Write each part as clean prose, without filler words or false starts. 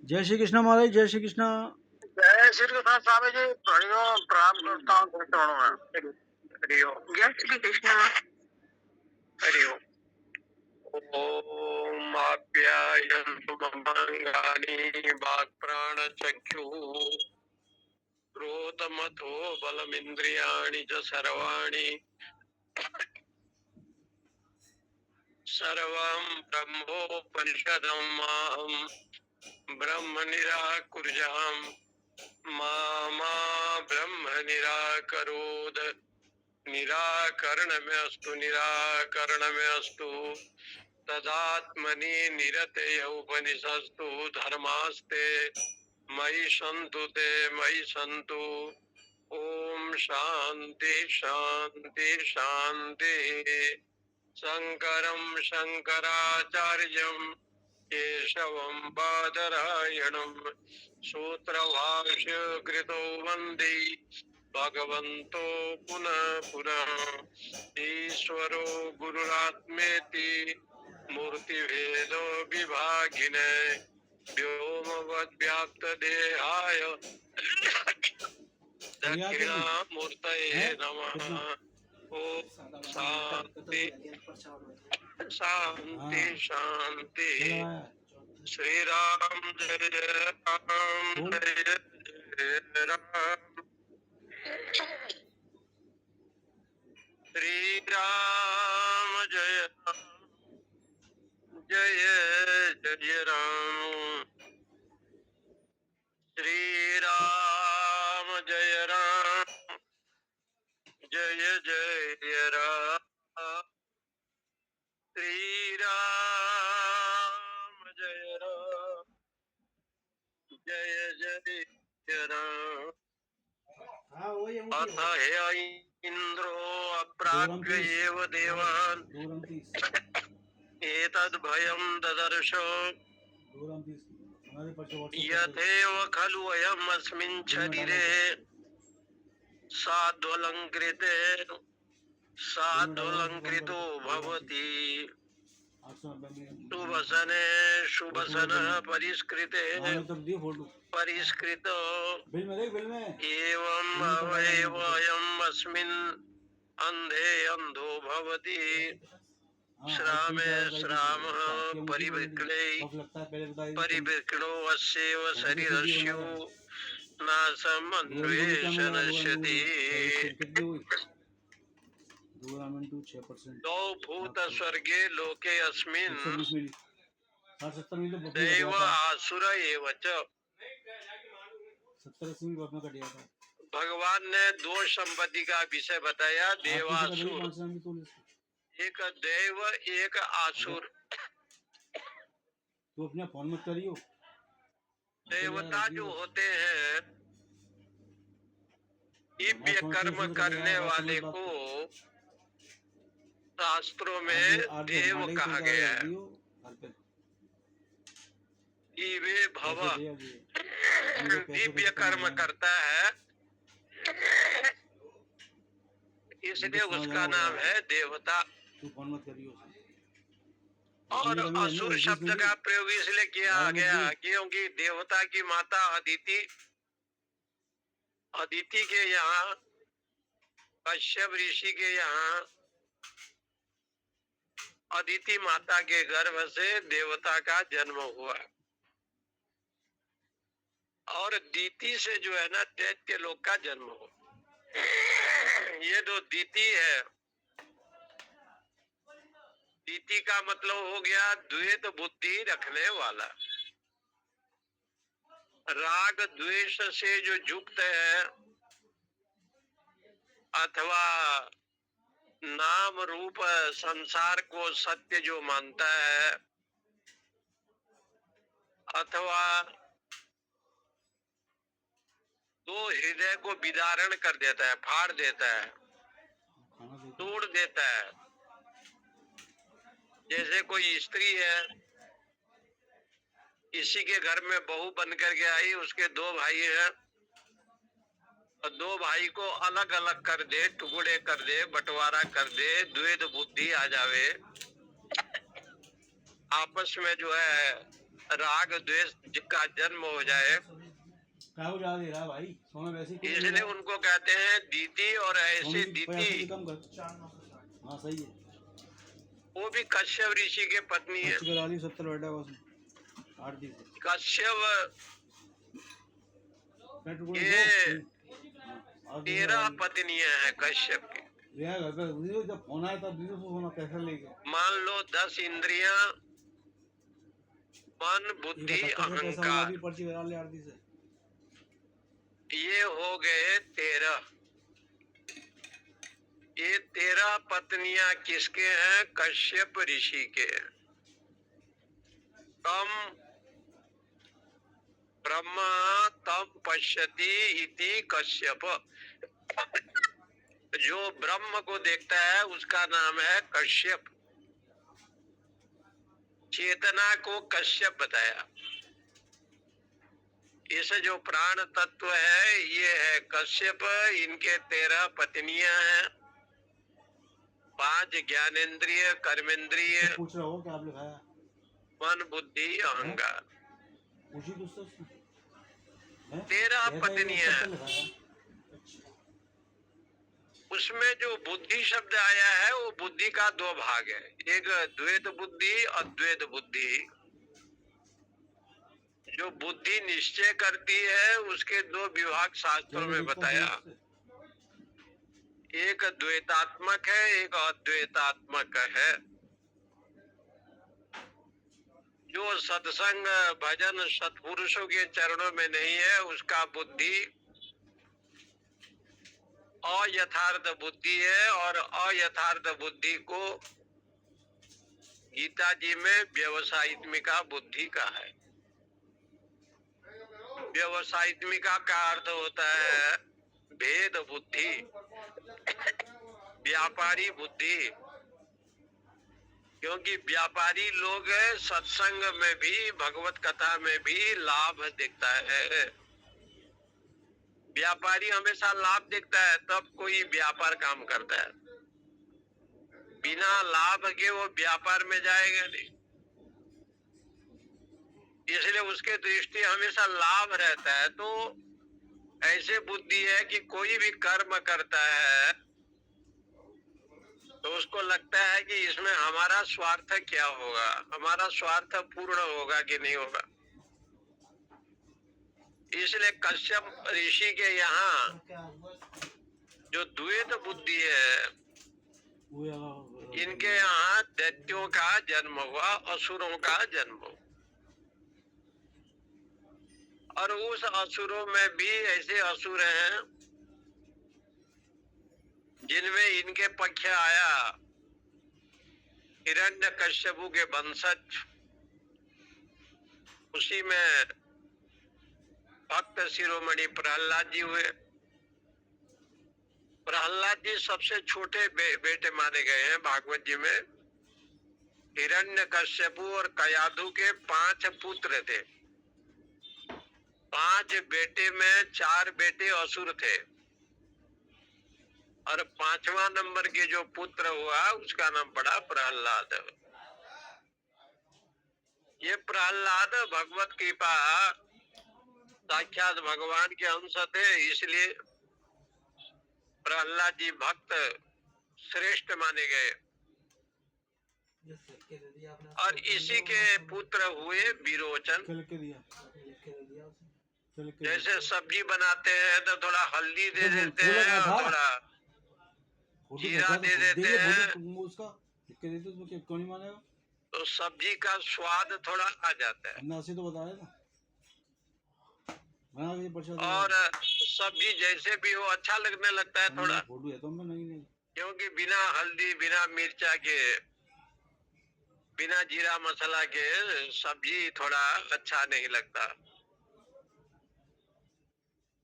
जय श्री कृष्ण महाराज, जय श्री कृष्ण। जय श्री कृष्ण स्वामी जी, प्रणाम प्रणाम करता हूँ चरणों में। हरि ओम। जय श्री कृष्ण। हरि ओम। ओम आप्यायन्तु ममांगानि वाक्प्राणचक्षुः श्रोत्रमथो बलमिन्द्रियाणि च सर्वाणि सर्वं ब्रह्मोपनिषदं माहं ब्रह्म निराकुर्याम् मा ब्रह्म निराकरोद निराकरणमस्तु निराकरणमस्तु तदात्मनि निरते उपनिषस्तु धर्मास्ते मयि सन्तु ते मयि सन्तु। ओम शांति शांति शांति। शंकरं शंकराचार्यं केशवं बादरायणं सूत्रभाष्य कृतो वन्दे भगवन्तो पुनः पुनः। ईश्वरो गुरुरात्मेति मूर्तिभेदो विभागिने व्योमवद्व्याप्तदेहाय दक्षिणामूर्तये नमः। ओम शांति शांति शांति। श्री राम जय राम जय जय राम। श्री राम जय राम जय जय राम। श्री राम जय राम जय जय राम। श्री राम जय राम जय जय राम। अथ हे इंद्रो अप्राप्य एव देवान् एतद् भयं ददर्श यथेव खलु अयम् अस्मिन् शरीरे साध्वलङ्कृतो भवति। शुभसने शुभसनः परिष्कृते परिष्कृतो एवं अवयव अयम् अस्मिन् अंधे अंधो भवति। श्रामे श्रामः परिवृक्णो अस्येव शरीरस्यो नाशम् अन्वेषयति। दो भूत स्वर्गे लोके अस्मिन् दैव आसुर एव च। भगवान ने दो संपत्ति का विषय बताया, देवासुर। एक देव एक आसुर। तो अपने फोन मत करियो। देवता जो होते हैं दिव्य कर्म करने वाले को शास्त्रों में देव कहा गया है। दिव्य भव दिव्य कर्म करता है, इसलिए उसका नाम है देवता। और असुर शब्द का प्रयोग इसलिए किया गया क्योंकि देवता की माता अदिति के यहाँ कश्यप ऋषि के यहाँ अदिति माता के गर्भ से देवता का जन्म हुआ और दीति से जो है ना दैत्य लोक का जन्म हुआ। ये जो दीति है, दीति का मतलब हो गया द्वैत बुद्धि रखने वाला। राग द्वेष से जो युक्त है अथवा नाम रूप संसार को सत्य जो मानता है अथवा तो हृदय को विदारण कर देता है, फाड़ देता है, तोड़ देता है। जैसे कोई स्त्री है, इसी के घर में बहू बन करके आई, उसके दो भाई हैं और दो भाई को अलग अलग कर दे, टुकड़े कर दे, बंटवारा कर दे, द्वैत बुद्धि आ जावे, आपस में जो है राग द्वेष का जन्म हो जाए, क्या हो जा दे रहा है भाई, सोना वैसे ही क्यों दे इसलिए रहा है? उनको कहते हैं दीति। और सोने ऐसे की 50 से दीति, कम कर। हाँ सही है। वो भी कश्यप ऋषि के पत्नी है। खर्च करा ली 70 बैठा हुआ उसमें 8 दिन से। कश्यप पेट्रोल ये दो। हाँ, 13 पत्नियां हैं कश्यप की। रिया घर पे दीदी जब फोन आया तब दीदी को सोना पैसा लेके मान लो 10 इंद्रियां, मन, ये बुद्धि, 71 पैसा मंगा अहंकार, दी, पर्ची करा ले आरती से। ये हो गए 13। ये 13 पत्नियां किसके हैं? कश्यप ऋषि के हैं। तम ब्रह्मा तम पश्यति इति कश्यप। जो ब्रह्म को देखता है उसका नाम है कश्यप। चेतना को कश्यप बताया। इस जो प्राण तत्व है ये है कश्यप। इनके 13 पत्नियां हैं, 5 ज्ञानेन्द्रिय, कर्मेंद्रिय, तो पूछ रहा हो क्या आप लिखाया? मन, बुद्धि, अहंकार। पूछी तो उससे 13 पत्नियां हैं। लिखाया। उसमें जो बुद्धि शब्द आया है वो बुद्धि का 2 भाग है। एक द्वैत बुद्धि, अद्वैत बुद्धि। जो बुद्धि निश्चय करती है उसके 2 विभाग शास्त्रों में बताया। एक द्वैतात्मक है, एक अद्वैतात्मक है। जो सत्संग भजन सत्पुरुषों के चरणों में नहीं है उसका बुद्धि अयथार्थ बुद्धि है। और अयथार्थ बुद्धि को गीता जी में व्यवसायित्मिका बुद्धि का है। व्यवसायित्मिका का अर्थ होता है भेद बुद्धि, व्यापारी बुद्धि। क्योंकि व्यापारी लोग सत्संग में भी, भगवत कथा में भी लाभ देखता है। व्यापारी हमेशा लाभ देखता है तब कोई व्यापार काम करता है। बिना लाभ के वो व्यापार में जाएगा नहीं। इसलिए उसके दृष्टि हमेशा लाभ रहता है। तो ऐसे बुद्धि है कि कोई भी कर्म करता है तो उसको लगता है कि इसमें हमारा स्वार्थ क्या होगा, हमारा स्वार्थ पूर्ण होगा कि नहीं होगा। इसलिए कश्यप ऋषि के यहाँ जो द्वैत बुद्धि है इनके यहाँ दैत्यों का जन्म हुआ, असुरों का जन्म हुआ। और उस असुरों में भी ऐसे असुर हैं जिनमें इनके पक्ष आया हिरण्यकश्यपु के वंशज। उसी में भक्त शिरोमणि प्रहलाद जी हुए। प्रहलाद जी सबसे छोटे बेटे माने गए हैं भागवत जी में। हिरण्यकश्यपु और कयाधु के 5 पुत्र थे। 5 बेटे में 4 बेटे असुर थे और 5वां नंबर के जो पुत्र हुआ उसका नाम पड़ा प्रहलाद। ये प्रहलाद भगवत कृपा साक्षात भगवान के अंश थे, इसलिए प्रहलाद जी भक्त श्रेष्ठ माने गए। और इसी के पुत्र हुए विरोचन। जैसे सब्जी बनाते हैं तो थोड़ा हल्दी दे देते हैं और थोड़ा जीरा दे देते हैं तो सब्जी का स्वाद थोड़ा आ जाता है। तो बताया था। और सब्जी जैसे भी हो अच्छा लगने लगता है थोड़ा। फोटो है तो नहीं। क्योंकि बिना हल्दी, बिना मिर्चा के, बिना जीरा मसाला के सब्जी थोड़ा अच्छा नहीं लगता।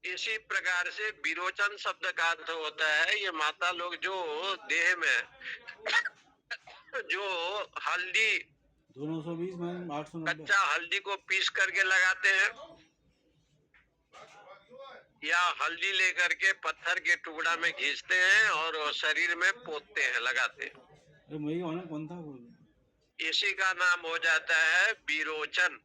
इसी प्रकार से विरोचन शब्द का अर्थ होता है ये माता लोग जो देह में जो हल्दी 220 में 890 कच्चा हल्दी को पीस करके लगाते हैं या हल्दी लेकर के पत्थर के टुकड़ा में घिसते हैं और शरीर में पोतते हैं, लगाते हैं। कौन था? इसी का नाम हो जाता है विरोचन।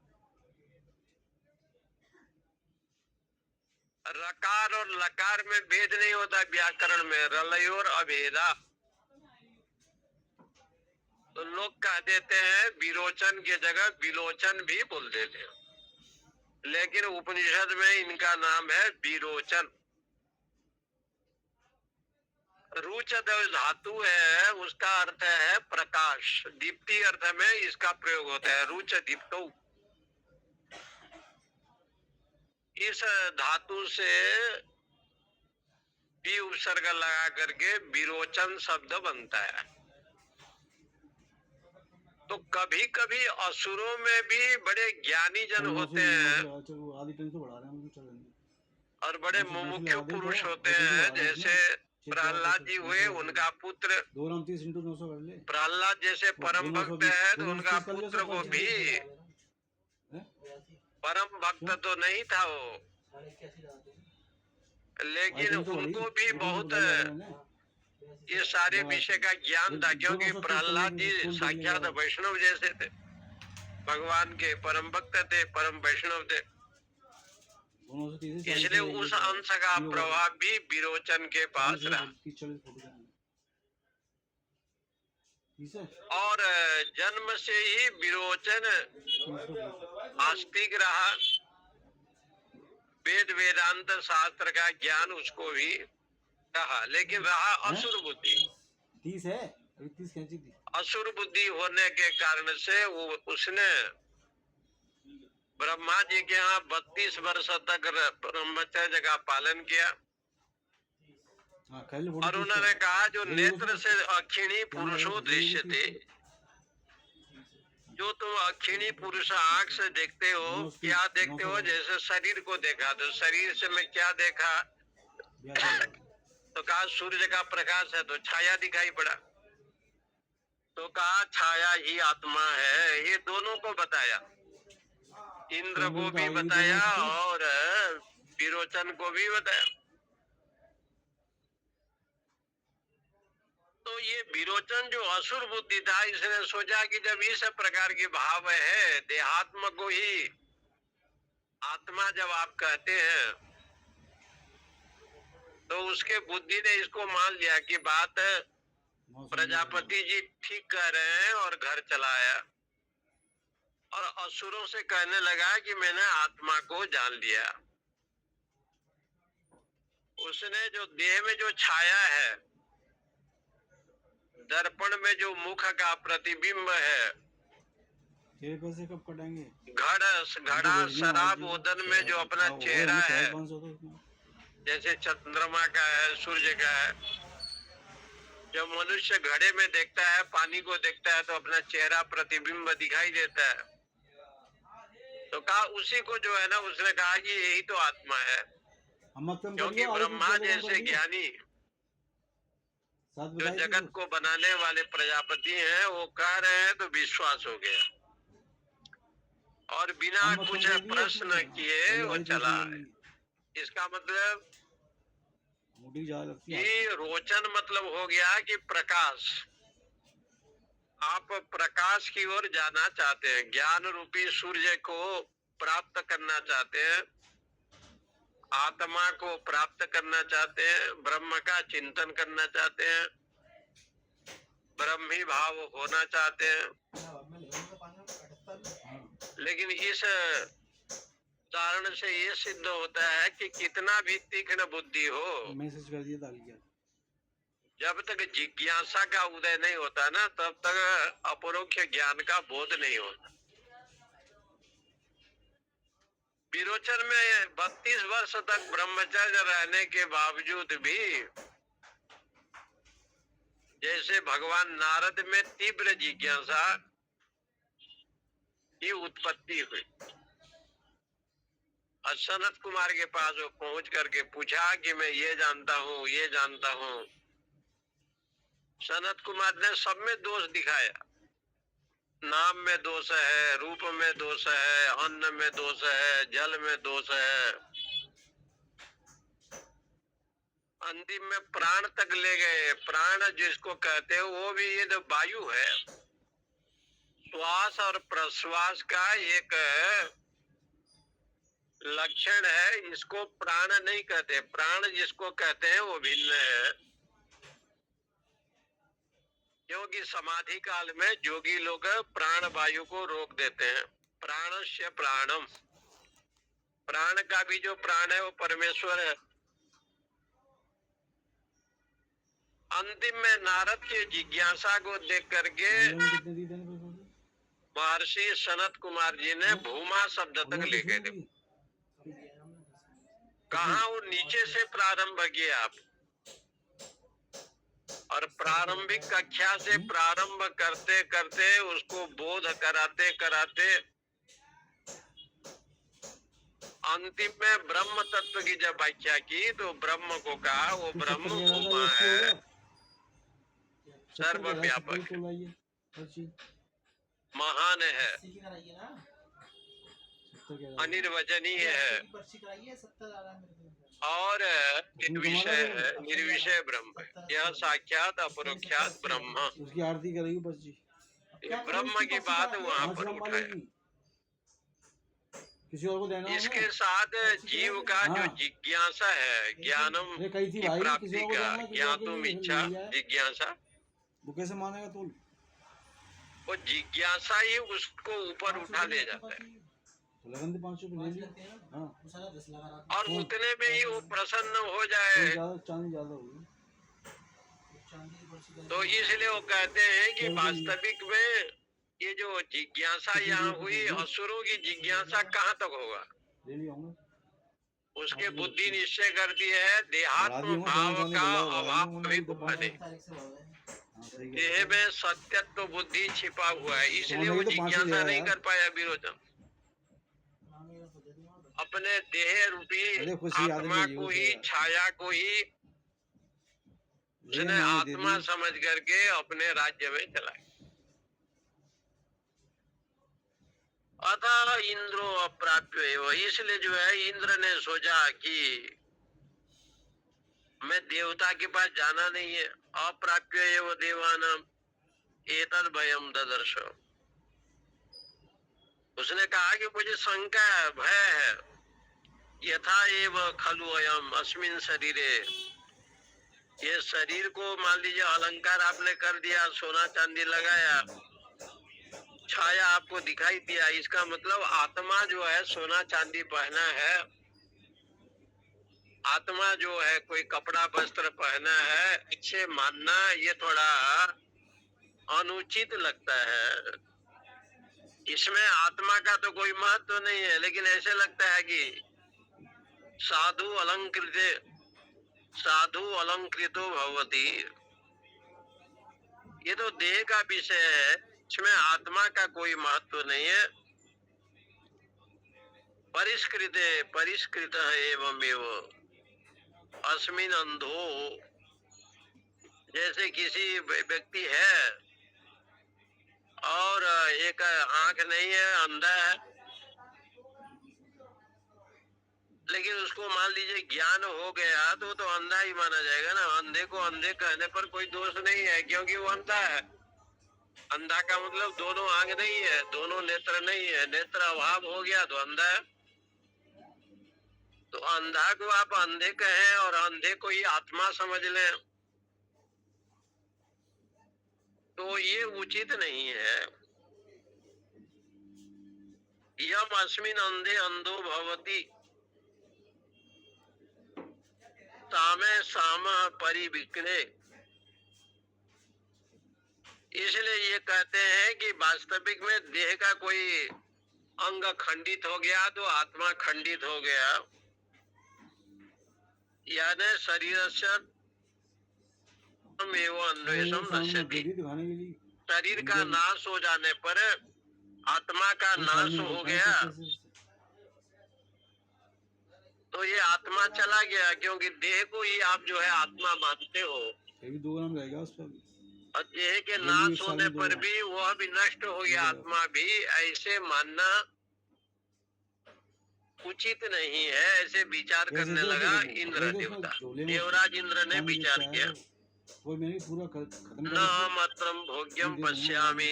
रकार और लकार में भेद नहीं होता व्याकरण में, रलयोर अभेदा। तो लोग कह देते हैं विरोचन की जगह विलोचन भी बोल देते हैं, लेकिन उपनिषद में इनका नाम है विरोचन। रुच धातु है, उसका अर्थ है प्रकाश, दीप्ति अर्थ में इसका प्रयोग होता है, रुच दीप्तो। इस धातु से भी उपसर्ग लगा करके विरोचन शब्द बनता है। तो कभी कभी असुरों में भी बड़े ज्ञानी जन होते हैं और बड़े मुमुक्षु पुरुष होते हैं, जैसे प्रहलाद जी हुए, उनका पुत्र प्रहलाद जैसे परम भक्त है, तो उनका पुत्र को भी परम भक्त तो नहीं था वो, लेकिन उनको भी बहुत ये सारे विषय का ज्ञान था, क्योंकि प्रहलाद जी साक्षात वैष्णव जैसे थे, भगवान के परम भक्त थे, परम वैष्णव थे। इसलिए उस अंश का प्रभाव भी विरोचन के पास रहा। और जन्म से ही विरोचन आस्तिक रहा, वेद वेदांत शास्त्र का ज्ञान उसको भी रहा, लेकिन रहा असुर बुद्धि। 30 है, अभी 30 खींची थी। असुर बुद्धि होने के कारण से उसने ब्रह्मा जी के यहाँ 32 वर्ष तक ब्रह्मचर्य का पालन किया। और उन्होंने कहा जो नेत्र से अक्षिणी पुरुषो दृश्य थे, जो तुम अक्षिणी पुरुष आंख से देखते हो, क्या देखते हो? जैसे शरीर को देखा, तो शरीर से मैं क्या देखा? तो कहा सूर्य का प्रकाश है, तो छाया दिखाई पड़ा। तो कहा छाया ही आत्मा है। ये दोनों को बताया, इंद्र को भी बताया और विरोचन को भी बताया। तो ये विरोचन जो असुर बुद्धि था, इसने सोचा कि जब इस प्रकार के भाव है, देहात्म को ही आत्मा जब आप कहते हैं, तो उसके बुद्धि ने इसको मान लिया कि बात प्रजापति जी ठीक कह रहे हैं, और घर चलाया और असुरों से कहने लगा कि मैंने आत्मा को जान लिया। उसने जो देह में जो छाया है, दर्पण में जो मुख का प्रतिबिंब है, पैसे कब कटेंगे? घड़ा शराब उदन में जो अपना चेहरा है, जैसे चंद्रमा का है, सूर्य का है, जब मनुष्य घड़े में देखता है, पानी को देखता है, तो अपना चेहरा प्रतिबिंब दिखाई देता है। तो कहा उसी को जो है ना, उसने कहा कि यही तो आत्मा है, क्योंकि ब्रह्मा जैसे ज्ञानी जो जगत को बनाने वाले प्रजापति हैं, वो कह रहे हैं, तो विश्वास हो गया और बिना कुछ प्रश्न किए वो चला। इसका मतलब कि रोचन मतलब हो गया कि प्रकाश, आप प्रकाश की ओर जाना चाहते हैं, ज्ञान रूपी सूर्य को प्राप्त करना चाहते हैं, आत्मा को प्राप्त करना चाहते हैं, ब्रह्म का चिंतन करना चाहते हैं, ब्रह्मी भाव होना चाहते हैं। लेकिन इस उदाहरण से ये सिद्ध होता है कि कितना भी तीक्ष्ण बुद्धि हो, मैसेज कर दिया था, जब तक जिज्ञासा का उदय नहीं होता ना, तब तक अपरोक्ष ज्ञान का बोध नहीं होता। विरोचन में 32 वर्ष तक ब्रह्मचर्य रहने के बावजूद भी जैसे भगवान नारद में तीव्र जिज्ञासा की उत्पत्ति हुई, और सनत कुमार के पास वो पहुंच करके पूछा कि मैं ये जानता हूँ, ये जानता हूँ। सनत कुमार ने सब में दोष दिखाया, नाम में दोष है, रूप में दोष है, अन्न में दोष है, जल में दोष है, अंतिम में प्राण तक ले गए। प्राण जिसको कहते हैं वो भी ये तो वायु है, श्वास और प्रश्वास का एक लक्षण है, इसको प्राण नहीं कहते। प्राण जिसको कहते हैं वो भिन्न है, क्योंकि समाधि काल में जोगी लोग प्राण वायु को रोक देते हैं। प्राणस्य प्राणम, प्राण का भी जो प्राण है वो परमेश्वर है। अंतिम में नारद के जिज्ञासा को देख करके महर्षि सनत कुमार जी ने भूमा शब्द तक ले गए थे। कहा वो नीचे से प्रारंभ किया आप, और प्रारंभिक कक्षा से प्रारंभ करते करते उसको बोध कराते कराते अंतिम में ब्रह्म तत्व की जब व्याख्या की तो ब्रह्म को कहा वो ब्रह्म भूमा है, सर्वव्यापक है, महान है, अनिर्वचनीय है और निर्विषय है, निर्विषय ब्रह्म है। यह साक्षात अपरोक्षात ब्रह्म, उसकी आरती करेगी पर्ची, ब्रह्म की बात वहाँ पर उठाए। किसी और को देना होगा? इसके साथ जीव का जो जिज्ञासा है, ज्ञानम की प्राप्ति का, ज्ञातुम इच्छा जिज्ञासा, वो कैसे मानेगा तू? वो जिज्ञासा ही उसको ऊपर उठा ले जाता है, लगन 500 ले लिया, हाँ, और उतने में ही वो प्रसन्न हो जाए। चांदी ज्यादा होगी, तो इसलिए वो कहते हैं कि वास्तविक में ये जो जिज्ञासा यहाँ हुई, असुरों की जिज्ञासा कहाँ तक होगा? उसके बुद्धि निश्चय करती है देहात्म भाव का अभाव भी बने, देह में सत्यत्व बुद्धि छिपा हुआ है, इसलिए वो जिज्ञासा नहीं कर पाया विरोचन। अपने देह रूपी आत्मा को ही, छाया को ही उसने आत्मा समझ करके अपने राज्य में चलाया। अतः इंद्रो अप्राप्य एव, इसलिए जो है इंद्र ने सोचा कि मैं देवता के पास जाना नहीं है। अप्राप्य एव देवानाम एतद् भयम ददर्श, उसने कहा कि मुझे शंका है, भय है। यथा एव खलु अयम अस्मिन शरीरे, ये शरीर को मान लीजिए अलंकार आपने कर दिया, सोना चांदी लगाया, छाया आपको दिखाई दिया, इसका मतलब आत्मा जो है सोना चांदी पहना है, आत्मा जो है कोई कपड़ा वस्त्र पहना है, इसे मानना ये थोड़ा अनुचित लगता है। इसमें आत्मा का तो कोई महत्व नहीं है, लेकिन ऐसे लगता है कि साधु अलंकृतो भवति, ये तो देह का विषय है, इसमें आत्मा का कोई महत्व नहीं है। परिष्कृत एवमेव अस्मिन अंधो, जैसे किसी व्यक्ति है और एक आंख नहीं है, अंधा है, लेकिन उसको मान लीजिए ज्ञान हो गया तो अंधा ही माना जाएगा ना। अंधे को अंधे कहने पर कोई दोष नहीं है, क्योंकि वो अंधा है। अंधा का मतलब दोनों आंख नहीं है, दोनों नेत्र नहीं है, नेत्र अभाव हो गया तो अंधा है। तो अंधा को आप अंधे कहें और अंधे को ही आत्मा समझ लें, तो ये उचित नहीं है। यम अस्मिन अंधे अंधो भवति सामे साम परिविक्ने, इसलिए ये कहते हैं कि वास्तविक में देह का कोई अंग खंडित हो गया तो आत्मा खंडित हो गया, यानी शरीर से शरीर का नाश हो जाने पर आत्मा का नाश हो गया, तो ये आत्मा चला गया, क्योंकि देह को ही आप जो है आत्मा मानते हो। और देह के नाश होने पर भी वह भी नष्ट हो गया, आत्मा भी, ऐसे मानना उचित नहीं है। ऐसे विचार करने लगा इंद्र देवता, देवराज इंद्र ने विचार किया। न मात्रम भोग्यम पश्यामि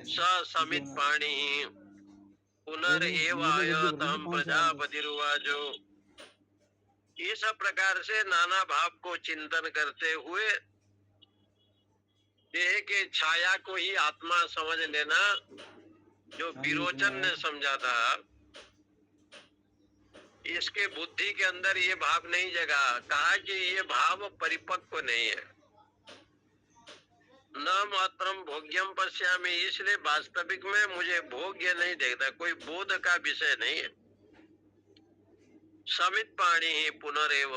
स समित पाणी, पुनरेवायतम प्रजापतिरुवाचो। इस प्रकार से नाना भाव को चिंतन करते हुए देह के छाया को ही आत्मा समझ लेना, जो विरोचन ने समझा था। इसके बुद्धि के अंदर ये भाव नहीं जगा। कहा कि ये भाव परिपक्व नहीं है। न मात्रम भोग्यम पश्यामि, इसलिए वास्तविक में मुझे भोग्य नहीं देखता, कोई बोध का विषय नहीं है। समित पाणी ही पुनरेव,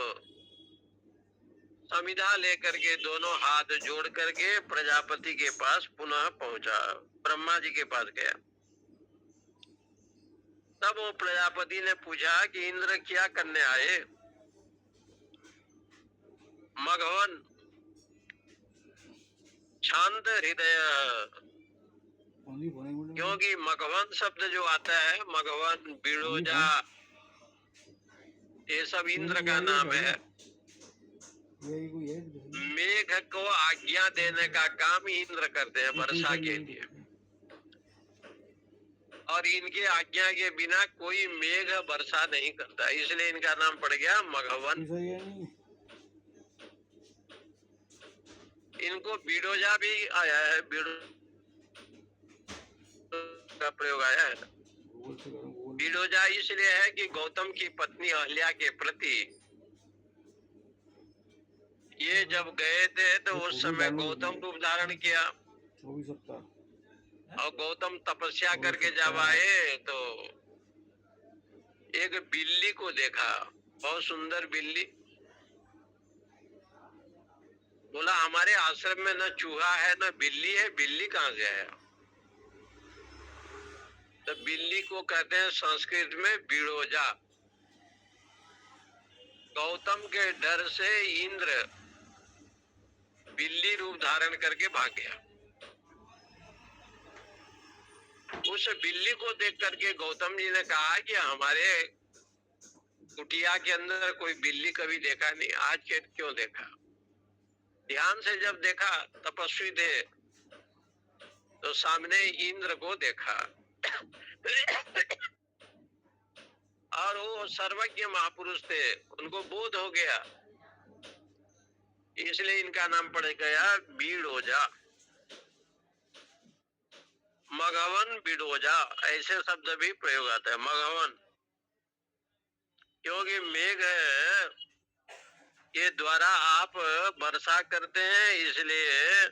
समिधा लेकर के दोनों हाथ जोड़ करके प्रजापति के पास पुनः पहुंचा, ब्रह्मा जी के पास गया। तब वो प्रजापति ने पूछा कि इंद्र क्या करने आए? मघवन शांत हृदय, क्योंकि मघवन शब्द जो आता है, मघवन, बिड़ोजा, ये सब इंद्र का नाम है। मेघ को आज्ञा देने का काम इंद्र करते हैं वर्षा के लिए, और इनके आज्ञा के बिना कोई मेघ वर्षा नहीं करता, इसलिए इनका नाम पड़ गया मघवन। इनको बिडोजा भी आया है, बिडो का प्रयोग आया है। बिडोजा इसलिए है कि गौतम की पत्नी अहल्या के प्रति ये जब गए थे तो उस समय गौतम रूप धारण किया, और गौतम तपस्या करके जब आए तो एक बिल्ली को देखा, बहुत सुंदर बिल्ली। बोला हमारे आश्रम में न चूहा है न बिल्ली है, बिल्ली कहाँ से है? तो बिल्ली को कहते हैं संस्कृत में बिड़ोजा। गौतम के डर से इंद्र बिल्ली रूप धारण करके भाग गया। उस बिल्ली को देख करके गौतम जी ने कहा कि हमारे कुटिया के अंदर कोई बिल्ली कभी देखा नहीं, आज के क्यों देखा? ध्यान से जब देखा, तपस्वी थे, तो सामने इंद्र को देखा और वो सर्वज्ञ महापुरुष थे, उनको बोध हो गया, इसलिए इनका नाम पड़ गया बिड़ोजा। मघवन बिड़ोजा ऐसे शब्द भी प्रयोग आता है, मघवन, क्योंकि मेघ के द्वारा आप वर्षा करते हैं, इसलिए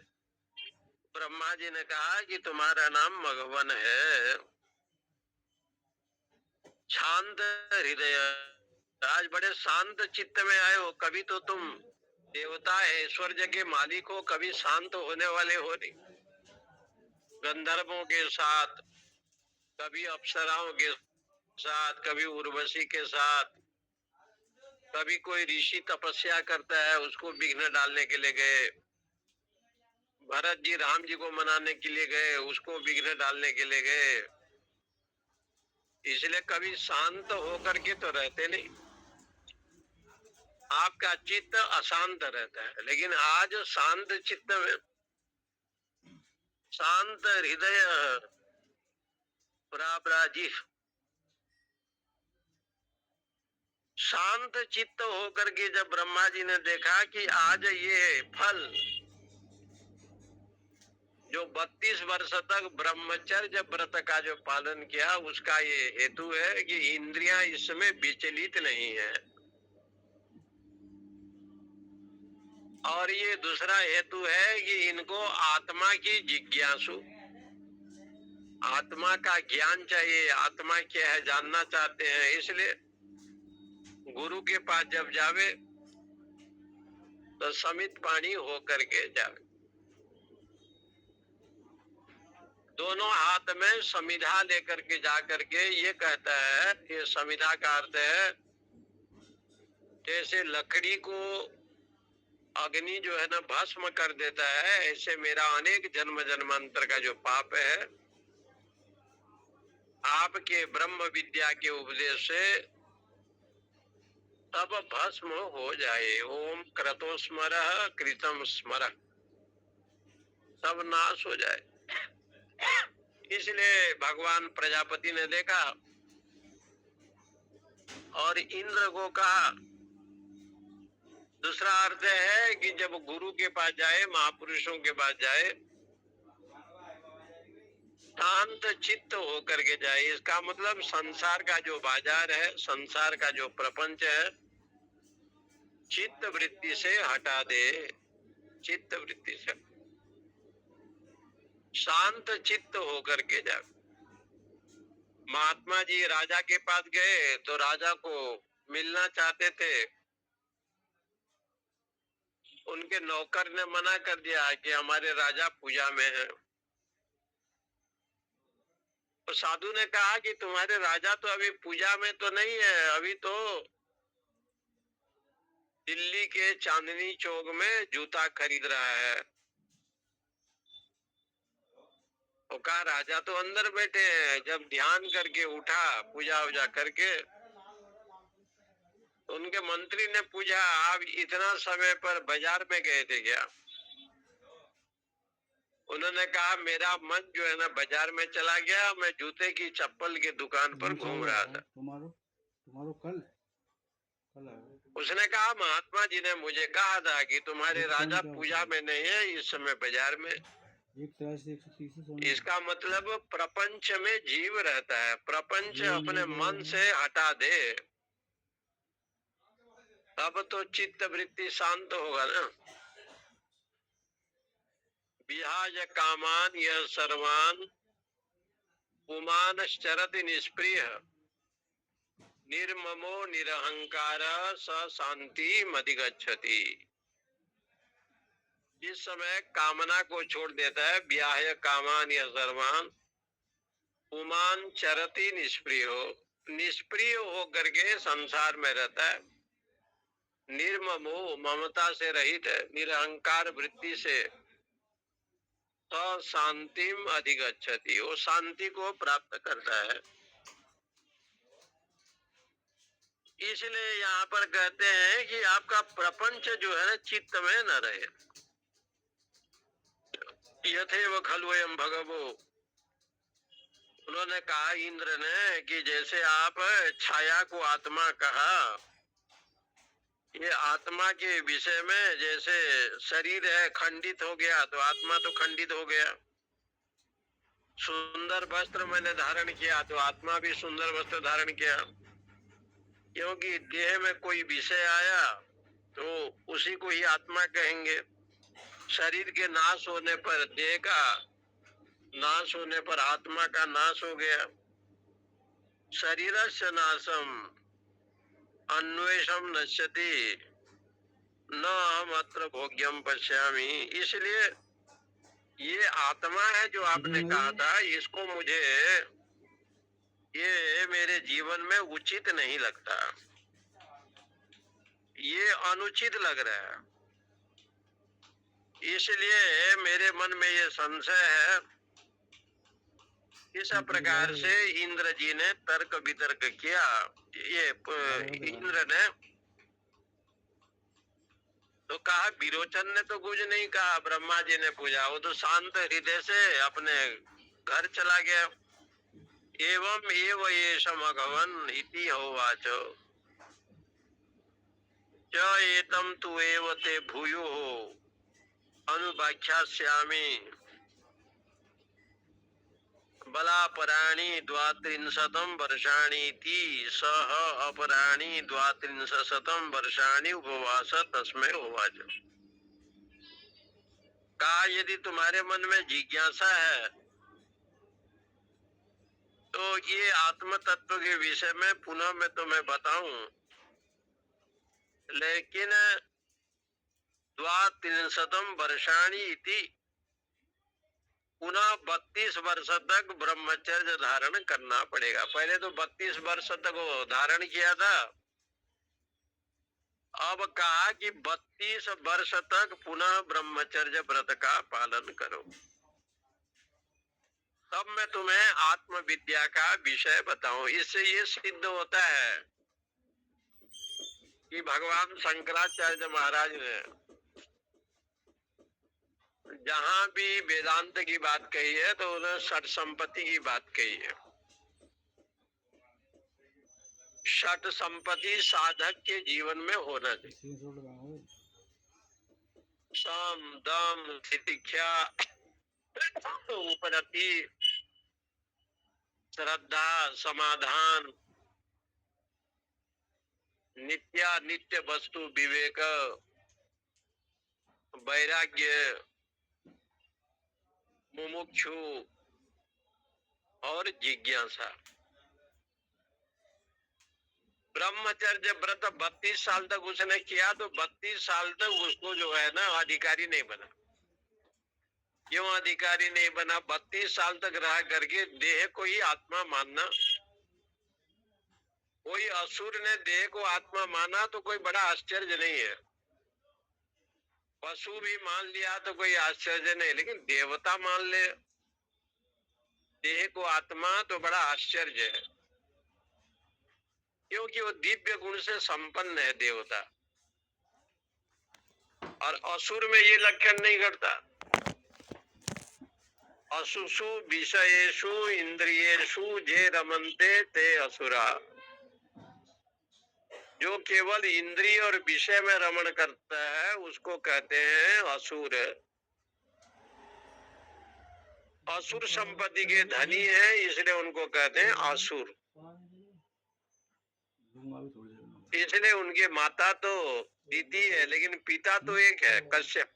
ब्रह्मा जी ने कहा कि तुम्हारा नाम मघवन है। शांत हृदय, आज बड़े शांत चित्त में आए हो। कभी तो तुम देवता ऐश्वर्य के मालिक हो, कभी शांत होने वाले हो नहीं। गंधर्वों के साथ, कभी अप्सराओं के साथ, कभी उर्वशी के साथ, कभी कोई ऋषि तपस्या करता है उसको विघ्न डालने के लिए गए, भरत जी राम जी को मनाने के लिए गए, उसको विघ्न डालने के लिए गए। इसलिए कभी शांत होकर के तो रहते नहीं, आपका चित्त अशांत रहता है। लेकिन आज शांत चित्त में, शांत हृदय प्रापराजी, शांत चित्त होकर के जब ब्रह्मा जी ने देखा कि आज ये फल जो 32 वर्ष तक ब्रह्मचर्य व्रत का जो पालन किया, उसका ये हेतु है कि इंद्रियां इसमें विचलित नहीं है। और ये दूसरा हेतु है कि इनको आत्मा की जिज्ञासु, आत्मा का ज्ञान चाहिए, आत्मा क्या है जानना चाहते हैं। इसलिए गुरु के पास जब जावे तो समित पानी होकर के जावे, दोनों हाथ में समिधा लेकर के जा करके ये कहता है, ये समिधा का अर्थ है जैसे लकड़ी को अग्नि जो है ना भस्म कर देता है, ऐसे मेरा अनेक जन्म जन्मांतर का जो पाप है आपके ब्रह्म विद्या के उपदेश से तब भस्म हो जाए। ओम क्रतो स्मरः कृतम स्मरः, सब नाश हो जाए। इसलिए भगवान प्रजापति ने देखा और इंद्र को कहा। दूसरा अर्थ है कि जब गुरु के पास जाए, महापुरुषों के पास जाए, शांत चित्त होकर के जाए। इसका मतलब संसार का जो बाजार है, संसार का जो प्रपंच है, चित्त वृत्ति से हटा दे। चित्त वृत्ति से शांत चित्त होकर के जा। महात्मा जी राजा के पास गए तो राजा को मिलना चाहते थे। उनके नौकर ने मना कर दिया कि हमारे राजा पूजा में है। तो साधु ने कहा कि तुम्हारे राजा तो अभी पूजा में तो नहीं है, अभी तो दिल्ली के चांदनी चौक में जूता खरीद रहा है। वो कहा राजा तो अंदर बैठे हैं। जब ध्यान करके उठा, पूजा वूजा करके, तो उनके मंत्री ने पूछा, आप इतना समय पर बाजार में गए थे क्या? उन्होंने कहा मेरा मन जो है ना बाजार में चला गया, मैं जूते की चप्पल की दुकान पर घूम रहा था। तुम्हारो कल उसने कहा महात्मा जी ने मुझे कहा था कि तुम्हारे राजा पूजा में नहीं है, इस समय बाजार में। इसका मतलब प्रपंच में जीव रहता है, प्रपंच अपने मन से हटा दे तब तो चित्त वृत्ति शांत होगा ना। विहाज कामान यह सर्वान पुमान चरति निष्प्रिय निर्ममो निरहंकार स शांति मधिगच्छति। जिस समय कामना को छोड़ देता है, व्याह्य कामान यह सर्वान पुमान चरति निष्प्रिय हो, निष्प्रिय हो करके संसार में रहता है, निर्ममो ममता से रहित है, निरहंकार वृत्ति से, तो शांतिम अधिगच्छति, वो शांति को प्राप्त करता है। इसलिए यहाँ पर कहते हैं कि आपका प्रपंच जो है ना चित्त में न रहे। यथेव खलुयम भगवो, उन्होंने कहा इंद्र ने कि जैसे आप छाया को आत्मा कहा, ये आत्मा के विषय में जैसे शरीर है खंडित हो गया तो आत्मा तो खंडित हो गया। सुंदर वस्त्र मैंने धारण किया तो आत्मा भी सुंदर वस्त्र धारण किया, क्योंकि देह में कोई विषय आया तो उसी को ही आत्मा कहेंगे। शरीर के नाश होने पर, देह का नाश होने पर आत्मा का नाश हो गया। शरीरस्य नाशम अन्वेषम नश्यति न हम अत्र भोग्यम पश्यामि। इसलिए ये आत्मा है जो आपने कहा था, इसको मुझे ये मेरे जीवन में उचित नहीं लगता, ये अनुचित लग रहा है। इसलिए मेरे मन में ये संशय है। इस प्रकार से इंद्र जी ने तर्क वितर्क किया। ये इंद्र ने तो कहा, विरोचन ने तो कुछ नहीं कहा, ब्रह्मा जी ने पूछा, वो तो शांत हृदय से अपने घर चला गया। एवं एव येषम अघवन इति होवाचो च एतम तु एव ते भूयो अनुवाख्यास्यामि बलापराणि द्वात्रिंशतं वर्षाणि इति सह अपराणि द्वात्रिंशतं वर्षाणि उपवास तस्मै होवाच। कहा यदि तुम्हारे मन में जिज्ञासा है तो ये आत्म तत्व के विषय में पुनः मैं तुम्हें बताऊं, लेकिन द्वात्रिंशतं वर्षाणि इति पुनः 32 वर्ष तक ब्रह्मचर्य धारण करना पड़ेगा। पहले तो 32 वर्ष तक वो धारण किया था, अब कहा कि 32 वर्ष तक पुनः ब्रह्मचर्य व्रत का पालन करो, तब मैं तुम्हें आत्मविद्या का विषय बताऊं। इससे ये सिद्ध होता है कि भगवान शंकराचार्य महाराज ने जहां भी वेदांत की बात कही है तो उन्होंने षट संपत्ति की बात कही है। षट संपत्ति साधक के जीवन में होना चाहिए। सम दम तितिक्षा उपरति श्रद्धा समाधान नित्य वस्तु विवेक वैराग्य मुमुक्षु और जिज्ञासा। ब्रह्मचर्य व्रत 32 साल तक उसने किया तो 32 साल तक उसको जो है ना अधिकारी नहीं बना। क्यों अधिकारी नहीं बना? 32 साल तक रह करके देह को ही आत्मा मानना। कोई असुर ने देह को आत्मा माना तो कोई बड़ा आश्चर्य नहीं है। पशु भी मान लिया तो कोई आश्चर्य नहीं, लेकिन देवता मान ले देह को आत्मा तो बड़ा आश्चर्य है, क्योंकि वो दिव्य गुण से संपन्न है देवता। और असुर में ये लक्षण नहीं घटता। असुषु विषयेषु इंद्रियेषु जे रमन्ते ते असुरा। जो केवल इंद्रिय और विषय में रमण करता है उसको कहते हैं असुर। असुर संपत्ति के धनी है इसलिए उनको कहते हैं असुर। इसलिए उनके माता तो दीति है लेकिन पिता तो एक है, कश्यप।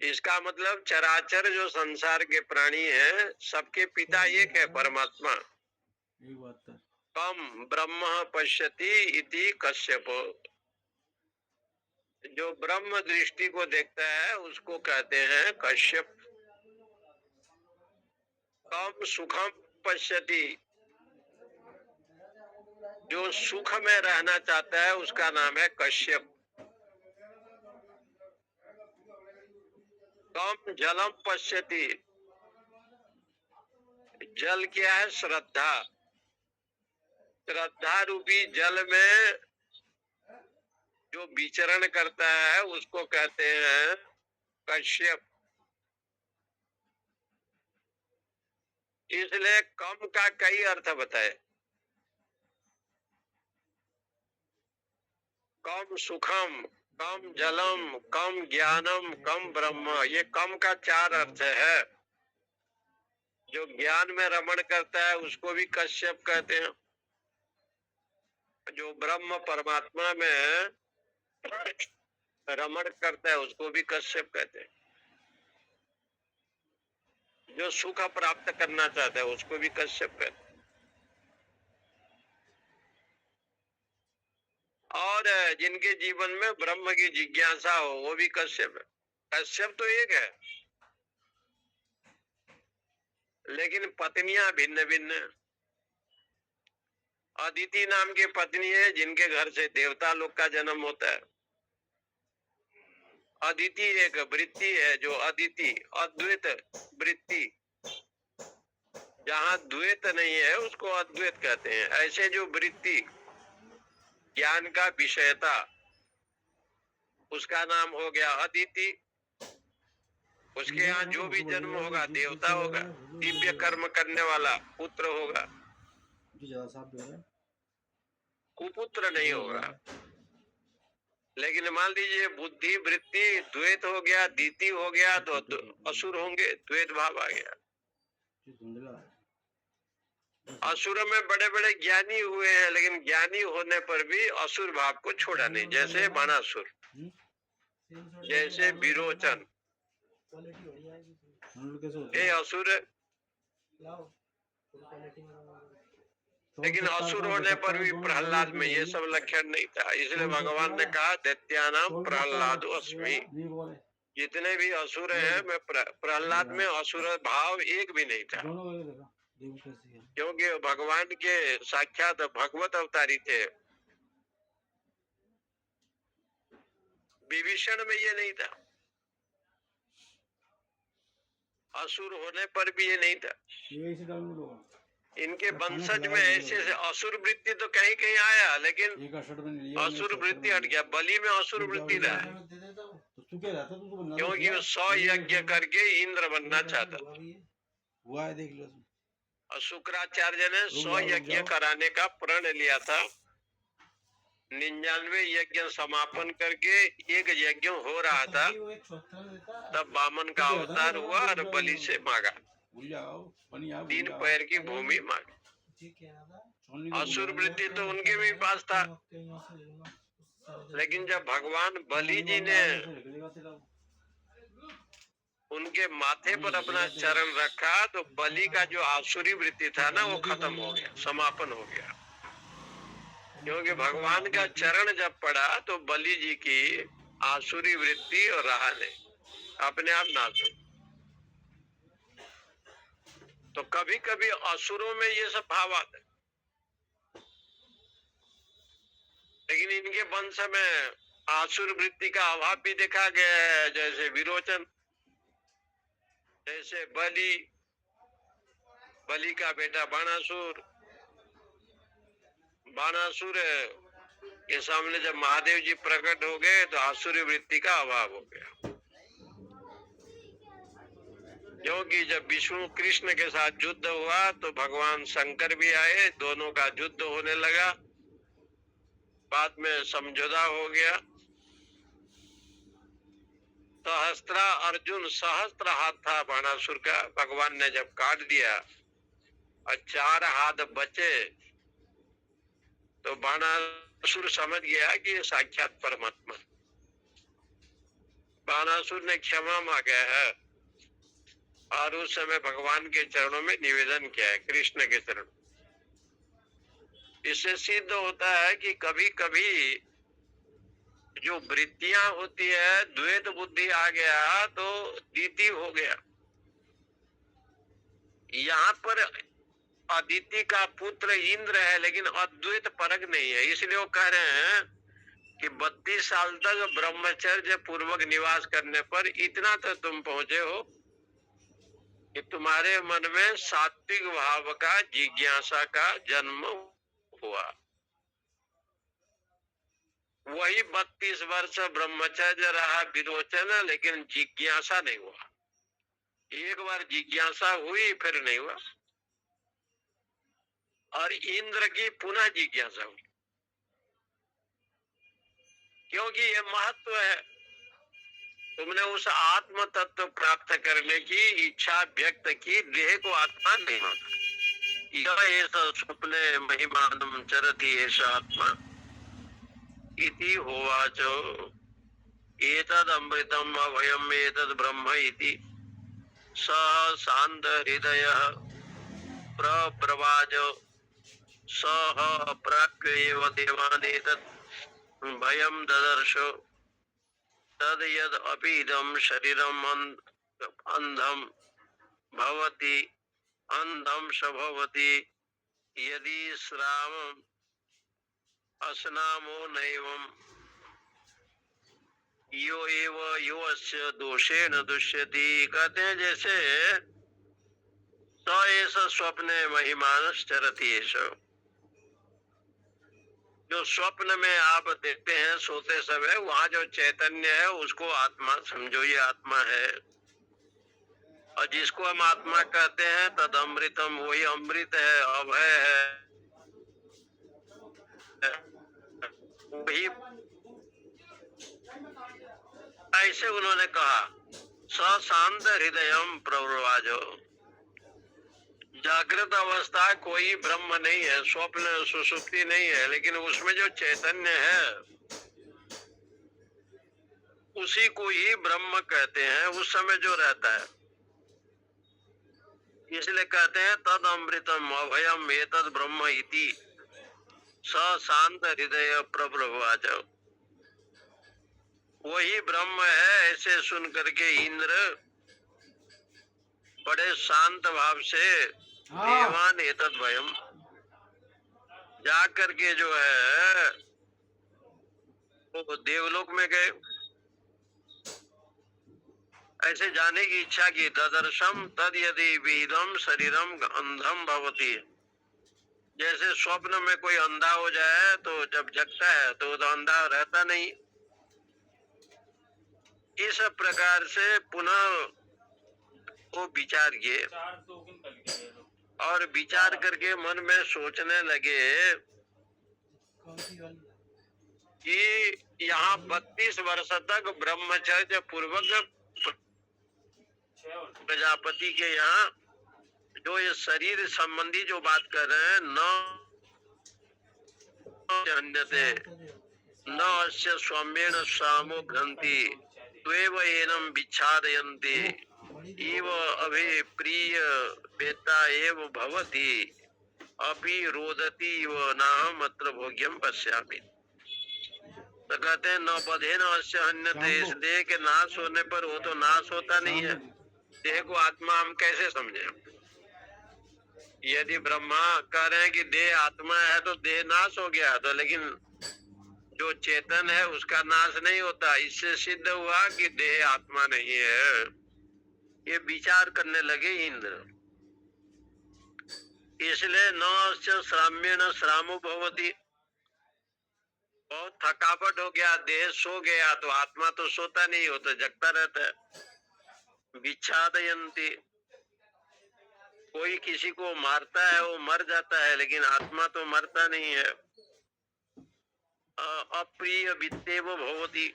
इसका मतलब चराचर जो संसार के प्राणी हैं सबके पिता एक है, परमात्मा। कम ब्रह्म पश्यति इति कश्यप। जो ब्रह्म दृष्टि को देखता है उसको कहते हैं कश्यप। कम सुखम पश्यति, जो सुख में रहना चाहता है उसका नाम है कश्यप। कम जलम पश्यति, जल क्या है? श्रद्धा। श्रद्धा रूपी जल में जो विचरण करता है उसको कहते हैं कश्यप। इसलिए कम का कई अर्थ बताए। कम सुखम, कम जलम, कम ज्ञानम, कम ब्रह्म, ये कम का 4 अर्थ है। जो ज्ञान में रमण करता है उसको भी कश्यप कहते हैं। जो ब्रह्म परमात्मा में रमण करता है उसको भी कश्यप कहते हैं। जो सुख प्राप्त करना चाहता है उसको भी कश्यप कहते हैं। और जिनके जीवन में ब्रह्म की जिज्ञासा हो वो भी कश्यप है। कश्यप तो एक है लेकिन पत्नियां भिन्न भिन्न। अदिति नाम की पत्नी है जिनके घर से देवता लोग का जन्म होता है। अदिति एक वृत्ति है, जो अदिति अद्वैत वृत्ति, जहाँ द्वैत नहीं है उसको अद्वैत कहते हैं। ऐसे जो वृत्ति ज्ञान का विषयता उसका नाम हो गया अदिति। उसके यहाँ जो भी जन्म होगा देवता होगा, दिव्य कर्म करने वाला पुत्र होगा, कुपुत्र नहीं होगा। लेकिन मान लीजिए बुद्धि वृत्ति द्वैत हो गया, दीति हो गया तो असुर होंगे, द्वैत भाव आ गया। असुर में बड़े बड़े ज्ञानी हुए हैं लेकिन ज्ञानी होने पर भी असुर भाव को छोड़ा नहीं, जैसे बाणासुर, जैसे विरोचन, ये असुर। लेकिन असुर होने पर भी प्रहलाद में ये सब लक्षण नहीं था। इसलिए भगवान ने कहा दैत्यानाम प्रहलाद अस्मि। जितने भी असुर हैं मैं प्रहलाद में असुर भाव एक भी नहीं था, क्योंकि भगवान के साक्षात भगवत अवतारी थे। विभीषण में ये नहीं था, असुर होने पर भी ये नहीं था। इनके वंशज में ऐसे असुर वृत्ति तो कहीं कहीं आया लेकिन असुर वृत्ति हट गया। बलि में असुर वृत्ति रहा, तू क्या रहता तू तो बनना क्योंकि वो 100 यज्ञ करके इंद्र बनना चाहता था। हुआ है, देख लो तुम। और शुक्राचार्य ने रुक 100 जाओ, रुक यज्ञ जाओ। कराने का प्रण लिया था। 99 यज्ञ समापन करके एक यज्ञ हो रहा था, तब वामन का अवतार हुआ और बलि से मांगा, भूल जाओ, बनिया भूल 3 जाओ। पैर की भूमि मांगी। छोड़ने को भूल असुर जाओ। वृत्ति तो उनके भी पास था, लेकिन जब भगवान बलि जी ने उनके माथे पर अपना चरण रखा तो बलि का जो आसुरी वृत्ति था ना, वो खत्म हो गया, समापन हो गया। क्योंकि भगवान का चरण जब पड़ा तो बलि जी की आसुरी वृत्ति और रहा नहीं, अपने आप नाश हो। तो कभी कभी असुरों में ये सब भाव आते, लेकिन इनके वंश में आसुर वृत्ति का अभाव भी देखा गया है। जैसे विरोचन, जैसे बलि, बलि का बेटा बाणासुर। बाणासुर के सामने जब महादेव जी प्रकट हो गए तो आसुरी वृत्ति का अभाव हो गया। क्योंकि जब विष्णु कृष्ण के साथ युद्ध हुआ तो भगवान शंकर भी आए, दोनों का युद्ध होने लगा, बाद में समझौता हो गया। सहस्त्रा अर्जुन, सहस्त्र हाथ था बाणासुर का, भगवान ने जब काट दिया और 4 हाथ बचे तो बाणासुर समझ गया कि ये साक्षात परमात्मा। बाणासुर ने क्षमा मांगा है और उस समय भगवान के चरणों में निवेदन किया है, कृष्ण के चरण। इससे सिद्ध होता है कि कभी कभी जो वृत्तियां होती है, द्वैत बुद्धि आ गया तो दीति हो गया। यहाँ पर अदिति का पुत्र इंद्र है, लेकिन अद्वैत परक नहीं है। इसलिए वो कह रहे हैं कि 32 साल तक ब्रह्मचर्य पूर्वक निवास करने पर इतना तो तुम पहुंचे हो कि तुम्हारे मन में सात्विक भाव का, जिज्ञासा का जन्म हुआ। वही 32 वर्ष ब्रह्मचर्य रहा विरोचन, लेकिन जिज्ञासा नहीं हुआ। एक बार जिज्ञासा हुई फिर नहीं हुआ, और इंद्र की पुनः जिज्ञासा हुई। क्योंकि ये महत्व है, तुमने उस आत्म तत्व प्राप्त करने की इच्छा व्यक्त की, देह को आत्मा नहीं माना। स्वप्ने महिमानम चरति एष आत्मा इति होवाचो एतद अमृतम अभयम एतद ब्रह्म इति सह शांत हृदयः प्रब्रवाच सह प्राप्य एव देवान् एतद भयम ददर्शो तद यद अपि इदं शरीरम अंधम भवति अंधम स भवति यदि श्रावम अस्नामो नैवम यो एव योऽस्य दोषेण दुष्यति। कहते हैं जैसे स एष स्वप्ने महिमानश्चरति एष, जो स्वप्न में आप देखते हैं सोते समय, वहां जो चैतन्य है उसको आत्मा समझो, ये आत्मा है। और जिसको हम आत्मा कहते हैं तद अमृतम, वही अमृत है, अभय है, वही। ऐसे उन्होंने कहा सशांत हृदयम प्रव्रवाजो। जागृत अवस्था कोई ब्रह्म नहीं है, स्वप्न सुषुप्ति नहीं है, लेकिन उसमें जो चैतन्य है उसी को ही ब्रह्म कहते हैं, उस समय जो रहता है। इसलिए कहते हैं तद अमृतम अभयम एतद ब्रह्म इति सशांत हृदय प्रव्रवाच। वही ब्रह्म है। ऐसे सुन करके इंद्र बड़े शांत भाव से देवान एतद भयम जा करके जो है वो देवलोक में गए। ऐसे जाने की इच्छा की। तदर्शम तद यदि विदम शरीरम अंधम भवति। जैसे स्वप्न में कोई अंधा हो जाए तो जब जगता है तो अंधा रहता नहीं, इस प्रकार से पुनः वो विचार किए और विचार करके मन में सोचने लगे कि यहाँ 32 वर्ष तक ब्रह्मचर्य पूर्वक प्रजापति के यहाँ जो ये शरीर संबंधी जो बात कर रहे हैं, न अन्यते न अस्य स्वाम्येन सामो घ्रंथि त्वेव एनम विच्छादयन्ति इव अभिप्रिय वेता एव भवति अपि रोदति इव नाहम अत्र भोग्यम पश्यामि। तो कहते हैं न बधे न अस्य अन्यते, इस देह के नाश होने पर वो तो नाश होता नहीं है। देह को आत्मा हम कैसे समझे? यदि ब्रह्मा कह रहे हैं कि देह आत्मा है तो देह नाश हो गया, तो लेकिन जो चेतन है उसका नाश नहीं होता। इससे सिद्ध हुआ कि देह आत्मा नहीं है। ये विचार करने लगे इंद्र। इसलिए न श्राम्य न श्रामो भवति, बहुत थकावट हो गया, देह सो गया, तो आत्मा तो सोता नहीं, हो तो जगता रहता है। विच्छादयन्ति, कोई किसी को मारता है वो मर जाता है, लेकिन आत्मा तो मरता नहीं है। अप्रिय वित्तेव भवति,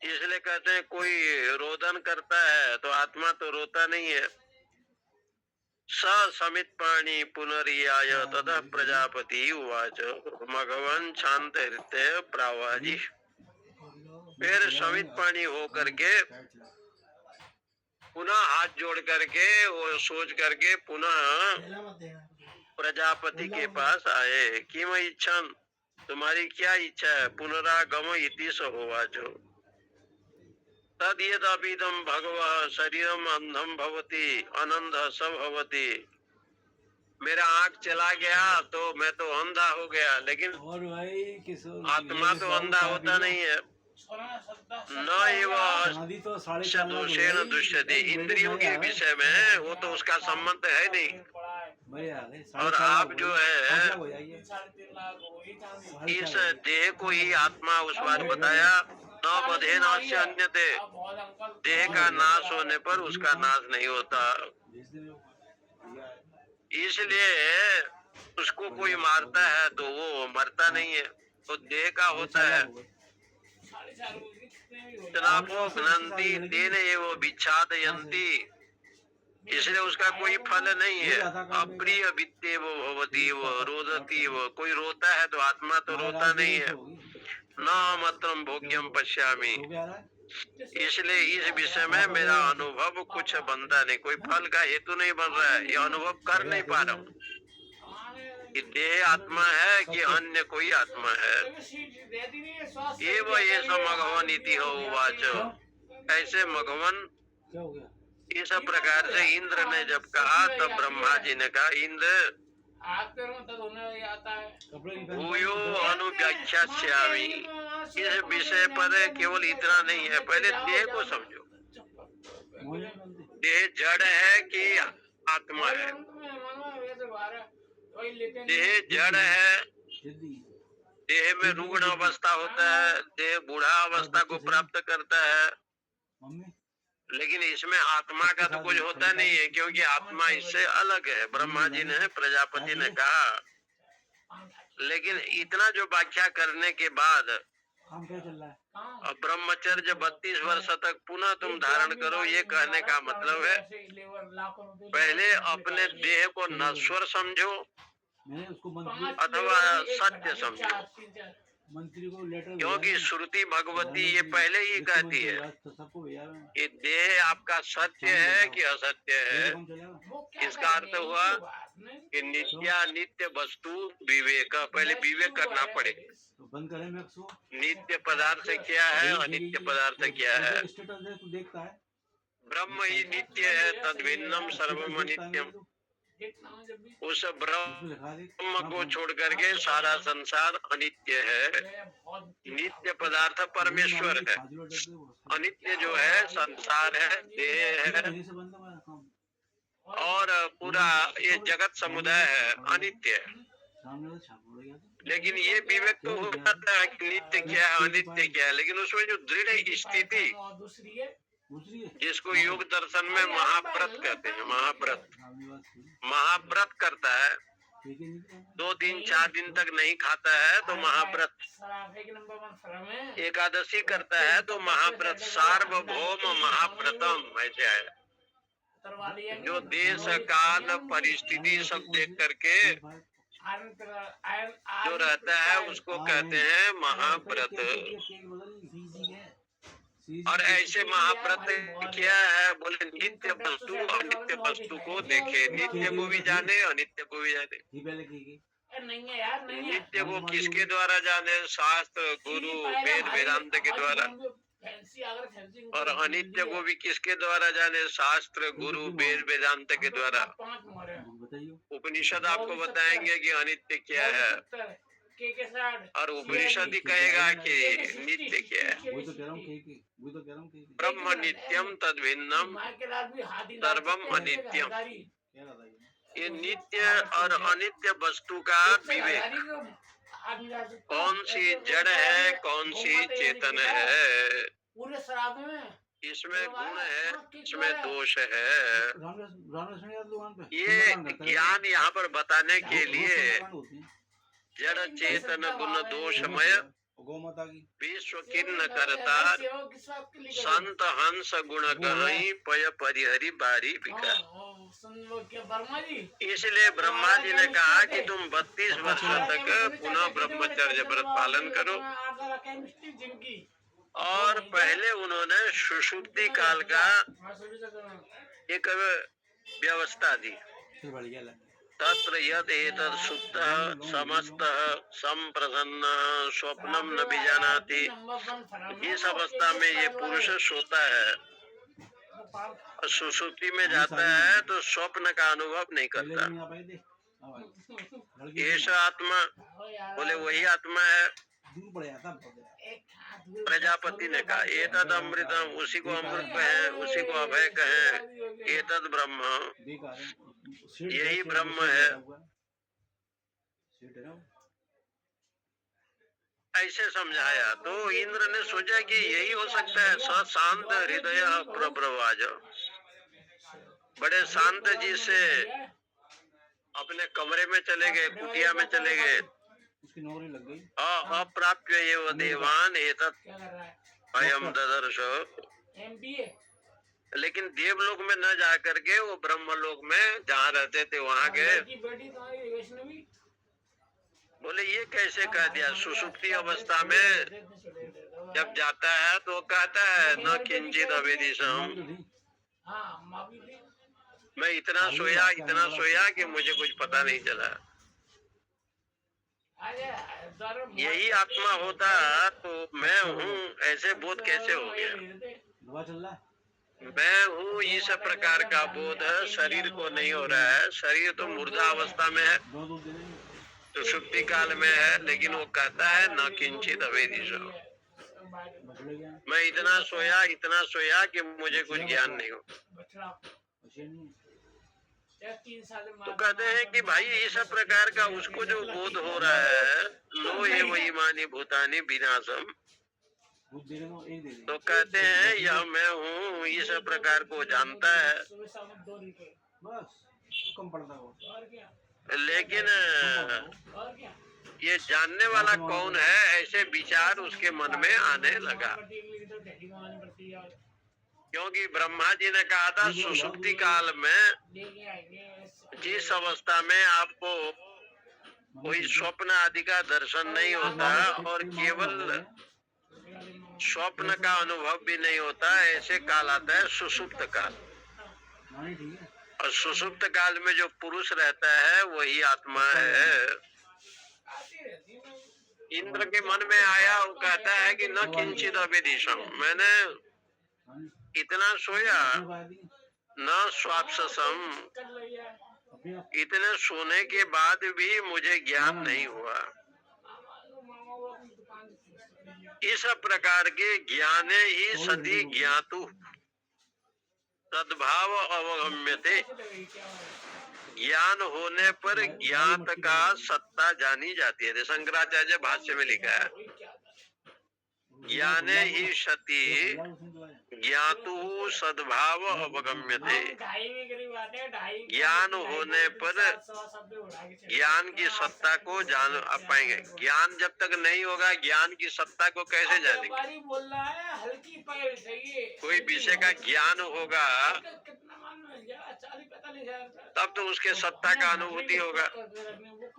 इसलिए कहते हैं कोई रोदन करता है तो आत्मा तो रोता नहीं है। स समित पाणी पुनरियाय ततः प्रजापति उवाच भगवान शांत हृदय प्रावाजी। फिर समित पाणी हो करके पुनः हाथ जोड़ करके वो सोच करके पुनः प्रजापति के पास आए कि मैं इच्छा, तुम्हारी क्या इच्छा है? पुनरागम इति स होवाचो तद यदपिदम भगवः शरीरम अंधम भवति अनंध स भवति। मेरा आँख चला गया तो मैं तो अंधा हो गया, लेकिन आत्मा तो अंधा होता नहीं है। न एवं दोषेण दुष्यति, इंद्रियों के विषय में वो तो उसका संबंध है नहीं। और आप जो है इस देह को ही आत्मा उस बार बताया, न बधे न अस्य अन्यते, देह का नाश होने पर उसका नाश नहीं होता। इसलिए उसको कोई मारता है तो वो मरता नहीं है, तो देह का होता है। तेन एव विच्छादयन्ति, इसलिए उसका कोई फल नहीं है। अप्रिय वित्तेव भवति वो रोदति, वो कोई रोता है तो आत्मा तो रोता नहीं है। न मात्रम भोग्यम पश्यामि, इसलिए इस विषय में मेरा अनुभव कुछ बनता नहीं, कोई फल का हेतु नहीं बन रहा है। ये अनुभव कर नहीं पा रहा हूँ कि देह आत्मा है कि अन्य कोई आत्मा है। ये वो ये सब मघवन इति हो उवाच। ऐसे मघवन इस प्रकार से इंद्र ने जब कहा तब ब्रह्मा जी ने कहा इंद्र भूयो अनुव्याख्यास्यामि, इस विषय पर केवल इतना नहीं है, पहले देह को समझो। देह जड़ है कि आत्मा है? देह जड़ है, देह में रुग्ण अवस्था होता है, देह बूढ़ा अवस्था को प्राप्त करता है, लेकिन इसमें आत्मा का तो कुछ होता नहीं है, क्योंकि आत्मा इससे अलग है। ब्रह्मा जी ने प्रजापति ने कहा, लेकिन इतना जो व्याख्या करने के बाद अब ब्रह्मचर्य 32 वर्ष तक पुनः तुम धारण करो, ये कहने का मतलब है पहले अपने देह को नश्वर समझो अथवा सत्य समझो, क्योंकि श्रुति भगवती ये पहले ही कहती है कि देह आपका सत्य है कि असत्य है। इसका अर्थ हुआ कि नित्य वस्तु विवेक, पहले विवेक करना पड़ेगा। नित्य पदार्थ क्या है, अनित्य पदार्थ क्या है। ब्रह्म ही नित्य है, तद भिन्नम सर्वम अनित्यम। उस ब्रह्म को छोड़ करके सारा संसार अनित्य है। नित्य पदार्थ परमेश्वर है, अनित्य जो है संसार है, देह है, और पूरा ये जगत समुदाय है, अनित्य है। सामने वाला छाप उड़ गया था। लेकिन ये विवेक तो हो जाता है कि नित्य क्या है अनित्य क्या है, लेकिन उसमें जो दृढ़ स्थिति दूसरी है जिसको योग दर्शन में महाव्रत कहते हैं, महाव्रत करता है, 2-3-4 दिन तक नहीं खाता है तो महाव्रत, एकादशी करता है तो महाव्रत, सार्वभौम महाव्रतम ऐसे है। जो देश काल परिस्थिति सब देख करके जो रहता है उसको कहते हैं महाव्रत। और ऐसे महाव्रत क्या है, बोले नित्य वस्तु अनित्य वस्तु को देखे, नित्य को भी जाने अनित्य को भी जाने। नित्य को किसके द्वारा जाने, शास्त्र गुरु वेद वेदांत के द्वारा, और अनित्य को भी किसके द्वारा जाने, शास्त्र गुरु वेद वेदांत के द्वारा। उपनिषद आपको बताएंगे कि अनित्य क्या है, और उपनिषद ही कहेगा कि नित्य क्या है। ब्रह्म नित्यम तद भिन्नम सर्वम अनित्यम। ये नित्य और अनित्य वस्तु का विवेक, कौन सी जड़ है कौन सी चेतन है, इसमें गुण है इसमें दोष है, ये ज्ञान यहाँ पर बताने के लिए जड़ चेतन गुण दोषमय विश्व किन्न करता संत हंस गुण गहई पय परिहरि बारी बिका। इसलिए ब्रह्मा जी ने कहा कि तुम 32 वर्ष तक पुनः ब्रह्मचर्य व्रत पालन करो, और पहले उन्होंने सुषुप्ति काल का एक व्यवस्था दी। तत्र यद एतद् सुप्तः समस्तः संप्रसन्न स्वप्नम न विजानाति। इस अवस्था में ये पुरुष सोता है और सुषुप्ति में जाता है तो स्वप्न का अनुभव नहीं करता। ऐसा आत्मा, बोले वही आत्मा है। प्रजापति ने कहा एतद अमृतम, उसी को अमृत कहें, उसी को अभय कहें, एतद ब्रह्म, यही ब्रह्म है। ऐसे समझाया तो इंद्र ने सोचा कि यही हो सकता है। स शांत हृदय प्रब्रवाज, बड़े शांत जी से अपने कमरे में चले गए, कुटिया में चले गए। उसकी नौकरी लग गई। अप्राप्य एव देवान एतत् अयम ददर्श। लेकिन देवलोक में न जा करके वो ब्रह्मलोक में जहाँ रहते थे वहाँ गए। बोले ये कैसे कह दिया, सुषुप्ति अवस्था में जब जाता है तो कहता है न किंचित अवेदिशम, मैं इतना सोया कि मुझे कुछ पता नहीं चला। यही आत्मा होता तो मैं हूँ, ऐसे बोध कैसे हो गया। मैं हूँ इस प्रकार का बोध शरीर को नहीं हो रहा है। शरीर तो मुर्दा अवस्था में है, तो सुप्ति काल में है, लेकिन वो कहता है न किंचित अवेदिशम, मैं इतना सोया कि मुझे कुछ ज्ञान नहीं हो। तो कहते हैं कि भाई इस प्रकार का उसको जो बोध हो रहा है, लो एव इमानि भूतानि विनाशम, तो कहते हैं यह मैं हूँ, इस प्रकार को जानता है। लेकिन ये जानने वाला कौन है, ऐसे विचार उसके मन में आने लगा। क्योंकि ब्रह्मा जी ने कहा था सुषुप्ति काल में जिस अवस्था में आपको कोई स्वप्न आदि का दर्शन नहीं होता और केवल स्वप्न का अनुभव भी नहीं होता, ऐसे काल आता है सुषुप्त काल। और सुषुप्त काल में जो पुरुष रहता है वही आत्मा है। इंद्र के मन में आया, वो कहता है कि न किंचित अवेदिशम, मैंने इतना सोया, न स्वाप्सम, इतने सोने के बाद भी मुझे ज्ञान नहीं हुआ। इस प्रकार के ज्ञाने ही सदी ज्ञातु, सद्भाव अवगम्यते, ज्ञान होने पर ज्ञात का सत्ता जानी जाती है। शंकराचार्य भाष्य में लिखा है, ज्ञाने ही सति ज्ञातु सद्भाव अवगम्यते। ज्ञान होने पर ज्ञान की सत्ता को जान पाएंगे। ज्ञान जब तक नहीं होगा, ज्ञान की सत्ता को कैसे जानेंगे? कोई विषय का ज्ञान होगा तब तो उसके सत्ता का अनुभूति होगा।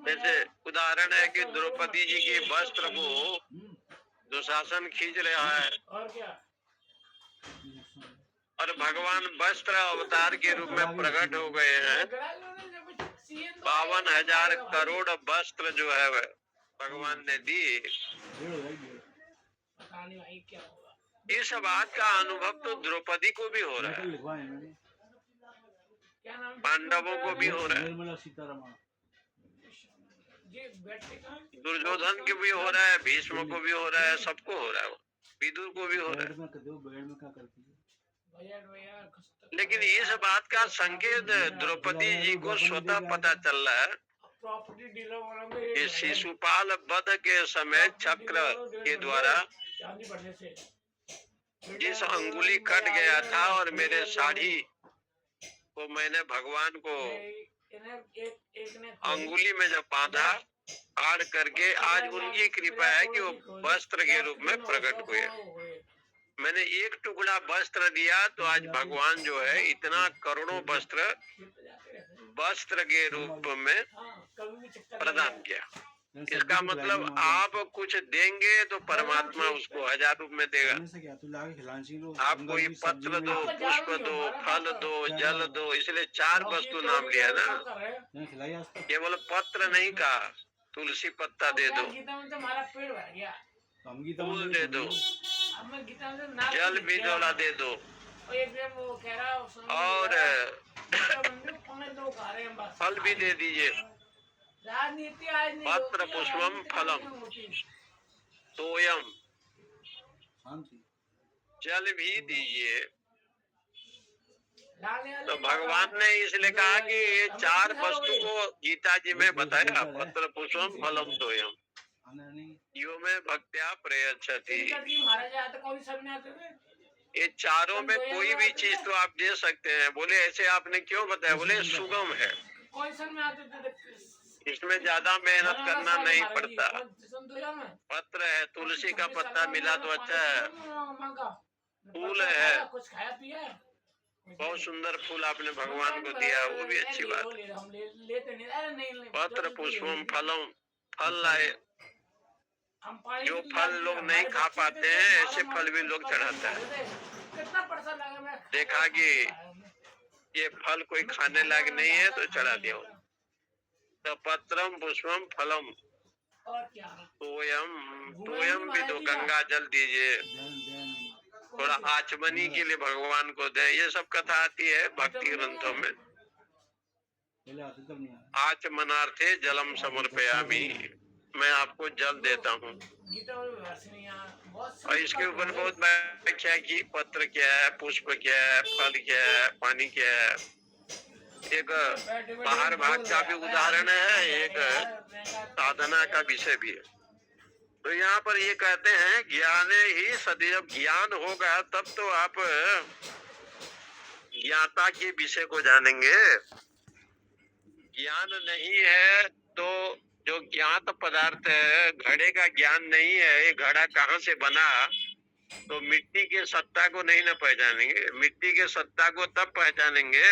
जैसे उदाहरण है कि द्रौपदी जी के वस्त्र को दुशासन खींच रहा है और भगवान वस्त्र अवतार के रूप में प्रकट हो गए हैं। 52,000 करोड़ वस्त्र जो है वह भगवान ने दी। इस बात का अनुभव तो द्रौपदी को भी हो रहा है, पांडवों को भी हो रहा है, दुर्योधन को भी हो रहा है, भीष्म को भी हो रहा है, सबको हो रहा है, विदुर को भी हो रहा है। लेकिन इस बात का संकेत द्रौपदी जी को स्वतः पता चल रहा है कि शिशुपाल वध के समय चक्र के द्वारा जिस अंगुली कट गया था और मेरे साड़ी को मैंने भगवान को अंगुली में जब बांधा आड़ करके, आज उनकी कृपा है कि वो वस्त्र के रूप में प्रकट हुए। मैंने एक टुकड़ा वस्त्र दिया तो आज भगवान जो है इतना करोड़ों वस्त्र के रूप में प्रदान किया। इसका मतलब आप कुछ देंगे तो परमात्मा उसको 1000 रूप में देगा। आप कोई पत्र दो, पुष्प दो, फल दो, जल दो, इसलिए 4 वस्तु नाम लिया ना, केवल पत्र नहीं कहा। तुलसी पत्ता दे दो, फूल दे दो, जल भी थोड़ा दे दो, और फल भी दे दीजिए। पत्र पुष्पम फलम तोयम, जल भी दीजिए। तो भगवान ने इसलिए कहा कि ये 4 वस्तु को गीता जी में बताया, पत्र पुष्पम फलम तोयम यो में भक्त्या प्रयच्छति। ये चारों में कोई भी चीज तो आप दे सकते हैं। बोले ऐसे आपने क्यों बताया? बोले सुगम है, इसमें ज्यादा मेहनत करना नहीं पड़ता। पत्र है, तुलसी का पत्ता मिला तो अच्छा है, फूल है, बहुत सुंदर फूल आपने भगवान को दिया, वो भी अच्छी बात है। पत्र पुष्पम फलम, फल लाए। जो फल लोग नहीं खा पाते हैं ऐसे फल भी लोग चढ़ाते हैं। देखा कि ये फल कोई खाने लायक नहीं है तो चढ़ा दिया। तो पत्रम पुष्पम फलम तोयम, तोयम भी दो, गंगा जल दीजिए, थोड़ा आचमनी के लिए भगवान को दे। ये सब कथा आती है भक्ति ग्रंथों में। आचमनार्थे जलम समर्पयामि, मैं आपको जल देता हूँ। और इसके ऊपर बहुत व्याख्या की, पत्र क्या है, पुष्प क्या है, फल क्या है, पानी क्या है। एक बाहर भाग का भी उदाहरण है, एक साधना का विषय भी है। तो यहाँ पर ये कहते हैं ज्ञाने ही सदैव, ज्ञान होगा तब तो आप ज्ञाता के विषय को जानेंगे। ज्ञान नहीं है तो जो ज्ञात पदार्थ है, घड़े का ज्ञान नहीं है, ये घड़ा कहाँ से बना, तो मिट्टी के सत्ता को नहीं न पहचानेंगे। मिट्टी के सत्ता को तब पहचानेंगे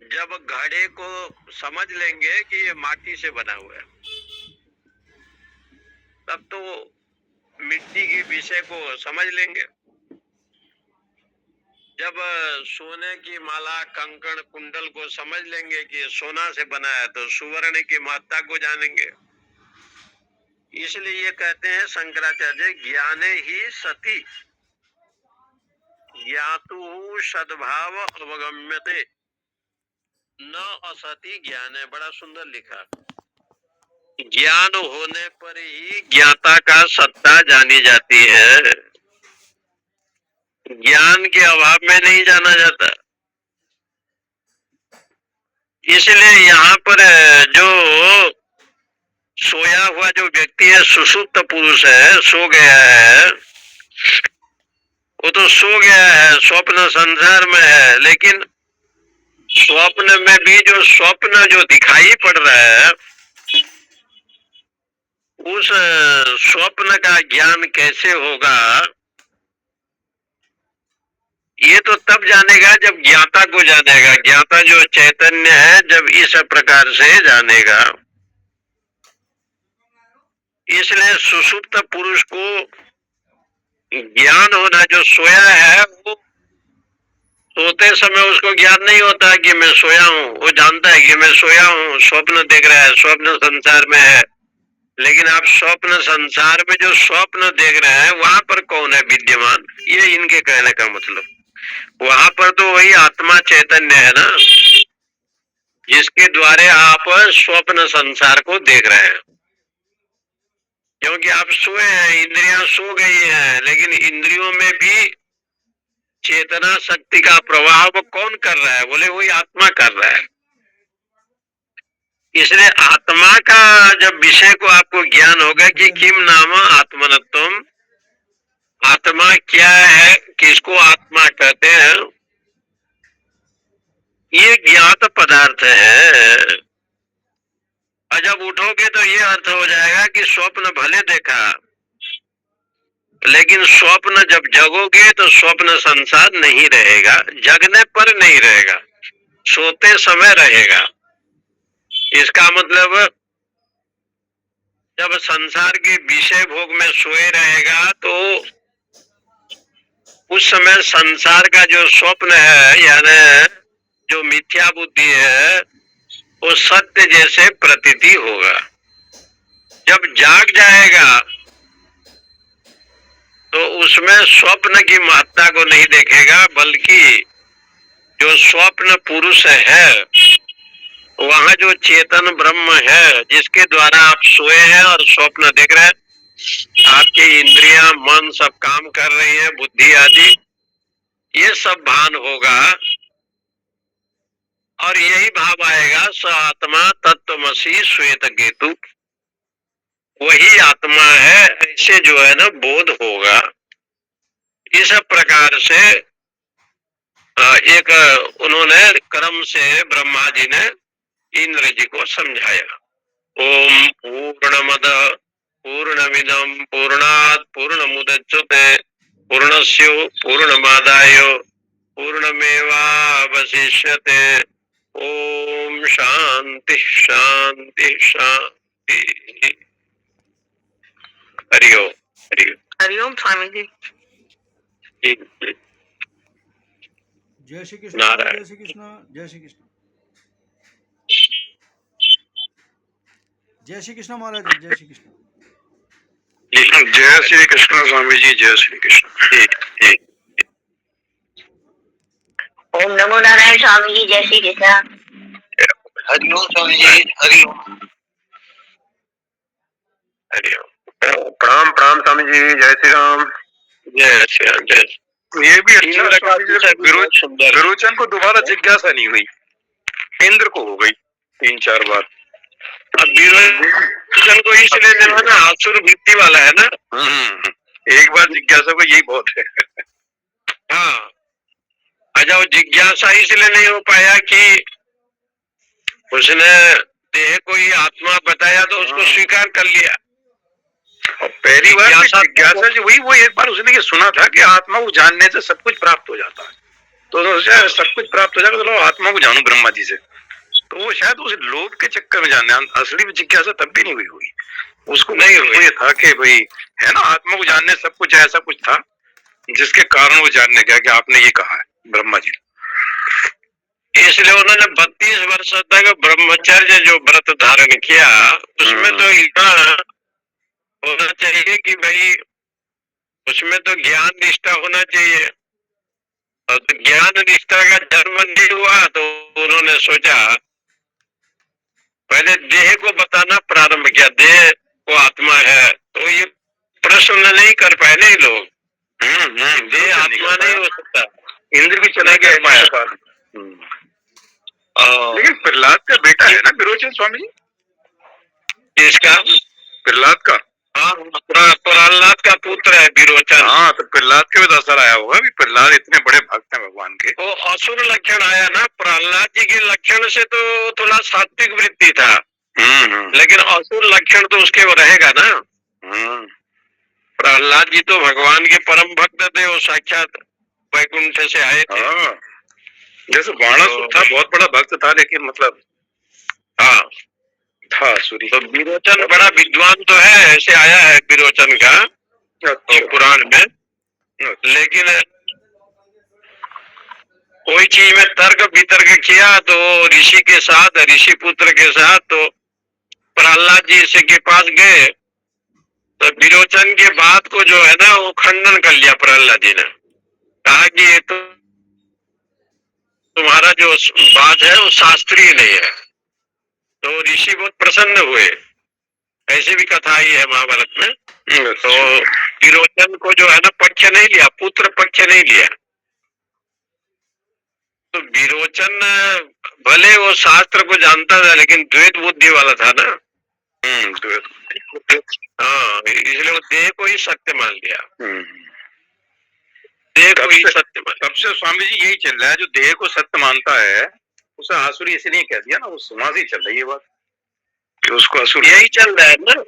जब घड़े को समझ लेंगे कि ये माटी से बना हुआ है, तब तो मिट्टी के विषय को समझ लेंगे। जब सोने की माला, कंकड़, कुंडल को समझ लेंगे कि सोना से बना है, तो सुवर्ण की महत्ता को जानेंगे। इसलिए ये कहते हैं शंकराचार्य, ज्ञाने ही सति ज्ञातु सद्भाव अवगम्यते न असति ज्ञाने। बड़ा सुंदर लिखा। ज्ञान होने पर ही ज्ञाता का सत्ता जानी जाती है। ज्ञान के अभाव में नहीं जाना जाता। इसलिए यहाँ पर जो सोया हुआ जो व्यक्ति है, सुषुप्त पुरुष है, सो गया है, वो तो सो गया है, स्वप्न संसार में है, लेकिन स्वप्न में भी जो स्वप्न जो दिखाई पड़ रहा है, उस स्वप्न का ज्ञान कैसे होगा, ये तो तब जानेगा जब ज्ञाता को जानेगा। ज्ञाता जो चैतन्य है जब इस प्रकार से जानेगा। इसलिए सुषुप्त पुरुष को ज्ञान होना, जो सोया है वो सोते समय उसको ज्ञान नहीं होता कि मैं सोया हूँ, वो जानता है कि मैं सोया हूँ, स्वप्न देख रहा है, स्वप्न संसार में है। लेकिन आप स्वप्न संसार में जो स्वप्न देख रहे हैं वहां पर कौन है विद्यमान, ये इनके कहने का मतलब। वहां पर तो वही आत्मा चैतन्य है ना, जिसके द्वारा आप स्वप्न संसार को देख रहे हैं। क्योंकि आप सोए हैं, इंद्रियां सो गई हैं, लेकिन इंद्रियों में भी चेतना शक्ति का प्रवाह वो कौन कर रहा है, बोले वही आत्मा कर रहा है। इसलिए आत्मा का जब विषय को आपको ज्ञान होगा कि किम नाम आत्मनत्वम, आत्मा क्या है, किसको आत्मा कहते हैं, ये ज्ञात पदार्थ है। और जब उठोगे तो ये अर्थ हो जाएगा कि स्वप्न भले देखा, लेकिन स्वप्न जब जगोगे तो स्वप्न संसार नहीं रहेगा, जगने पर नहीं रहेगा, सोते समय रहेगा। इसका मतलब जब संसार के विषय भोग में सोए रहेगा तो उस समय संसार का जो स्वप्न है, यानी जो मिथ्या बुद्धि है, वो सत्य जैसे प्रतीति होगा। जब जाग जाएगा तो उसमें स्वप्न की महत्ता को नहीं देखेगा, बल्कि जो स्वप्न पुरुष है, वहां जो चेतन ब्रह्म है, जिसके द्वारा आप सोए हैं और स्वप्न देख रहे हैं, आपकी इंद्रियां मन सब काम कर रही है, बुद्धि आदि, ये सब भान होगा। और यही भाव आएगा, स आत्मा तत्वमसि श्वेत केतु, वही आत्मा है, ऐसे जो है ना बोध होगा। इस प्रकार से एक उन्होंने क्रम से ब्रह्मा जी ने इंद्र जी को समझाया। ओम पूर्णमद पूर्णमिदं पूर्णात् पूर्णमुदच्यते पूर्णस्य पूर्णमादाय पूर्णमेवावशिष्यते। ओम शांति शांति शांति। हरिओम हरिओम हरिओम स्वामी जी। जी। जय श्री कृष्ण, नारायण। जय श्री कृष्ण, जय श्री कृष्ण, जय श्री कृष्ण महाराज जी, जय श्री कृष्ण। जय श्री कृष्ण स्वामी जी, जय श्री कृष्ण। ओम नमो नारायण स्वामी जी, जय श्री कृष्ण। हरिओम स्वामी जी, हरिओम हरिओम। प्रणाम प्रणाम स्वामी जी, जय श्री राम। जय श्री राम, जय। तो ये भी अच्छा, विरोचन को दोबारा जिज्ञासा नहीं हुई, इंद्र को हो गई 3-4 बार। अब विरोचन को इसलिए देखो ना, आसुर वृत्ति वाला है ना। एक बार जिज्ञासा को यही बहुत है। हाँ, अच्छा, वो जिज्ञासा इसलिए नहीं हो पाया कि उसने देह को ही आत्मा बताया तो उसको स्वीकार कर लिया। और पहली बार जिज्ञासा जो हुई वो एक बार उसने ये सुना था कि आत्मा को जानने से सब कुछ प्राप्त हो जाता है, तो सब कुछ प्राप्त हो जाएगा, तो आत्मा को जानू ब्रह्मा जी से। तो वो शायद उस लोभ के चक्कर में जानने, असली जिज्ञासा तब भी नहीं हुई उसको। नहीं हुई, ये था कि भाई है ना, आत्मा को जानने सब कुछ ऐसा कुछ था जिसके कारण वो जानने गया कि आपने ये कहा है ब्रह्मा जी। इसलिए उन्होंने 32 वर्ष तक ब्रह्मचर्य जो व्रत धारण किया, उसमें तो इतना होना चाहिए कि भाई उसमें तो ज्ञान निष्ठा होना चाहिए। और तो ज्ञान निष्ठा का जन्म नहीं हुआ तो उन्होंने सोचा पहले देह को बताना प्रारंभ किया, देह को आत्मा है। तो ये प्रश्न नहीं कर पाए नहीं लोग, देह आत्मा नहीं हो सकता, इंद्र भी चला गया पाया। लेकिन प्रहलाद का बेटा है ना विरोचन स्वामी जी, इसका प्रहलाद का। हाँ, प्रहलाद का पुत्र है विरोचन। हाँ, तो प्रहलाद के भी असर आया होगा भी प्रहलाद इतने बड़े भक्त हैं भगवान के। वो असुर लक्षण आया ना, प्रहलाद जी के लक्षण से तो थोड़ा सात्विक वृत्ति था, लेकिन असुर लक्षण तो उसके वो रहेगा ना। प्रहलाद जी तो भगवान के परम भक्त थे, वो साक्षात वैकुंठ से आए थे। जैसे बाणासुर था, बहुत बड़ा भक्त था, लेकिन मतलब हाँ था सूरी। तो विरोचन बड़ा विद्वान तो है, ऐसे आया है विरोचन का तो पुराण में। लेकिन कोई चीज में तर्क वितर्क किया तो ऋषि के साथ, ऋषि पुत्र के साथ, तो प्रहलाद जी से के पास गए तो विरोचन के बात को जो है ना वो खंडन कर लिया। प्रहलाद जी ने कहा कि ये तो तुम्हारा जो बात है वो शास्त्रीय नहीं है। तो ऋषि बहुत प्रसन्न हुए, ऐसे भी कथा आई है महाभारत में। तो विरोचन को जो है ना पक्ष नहीं लिया, पुत्र पक्ष नहीं लिया। तो विरोचन भले वो शास्त्र को जानता था, लेकिन द्वैत बुद्धि वाला था ना। हाँ, इसलिए वो देह को ही सत्य मान लिया, देह को ही सत्य मान। तब से स्वामी जी यही चल रहा है, जो देह को सत्य मानता है उसे आसुरी ऐसे नहीं कह दिया ना, वो समाज ही चल रही है बात कि उसको असुर। यही चल रहा है ना,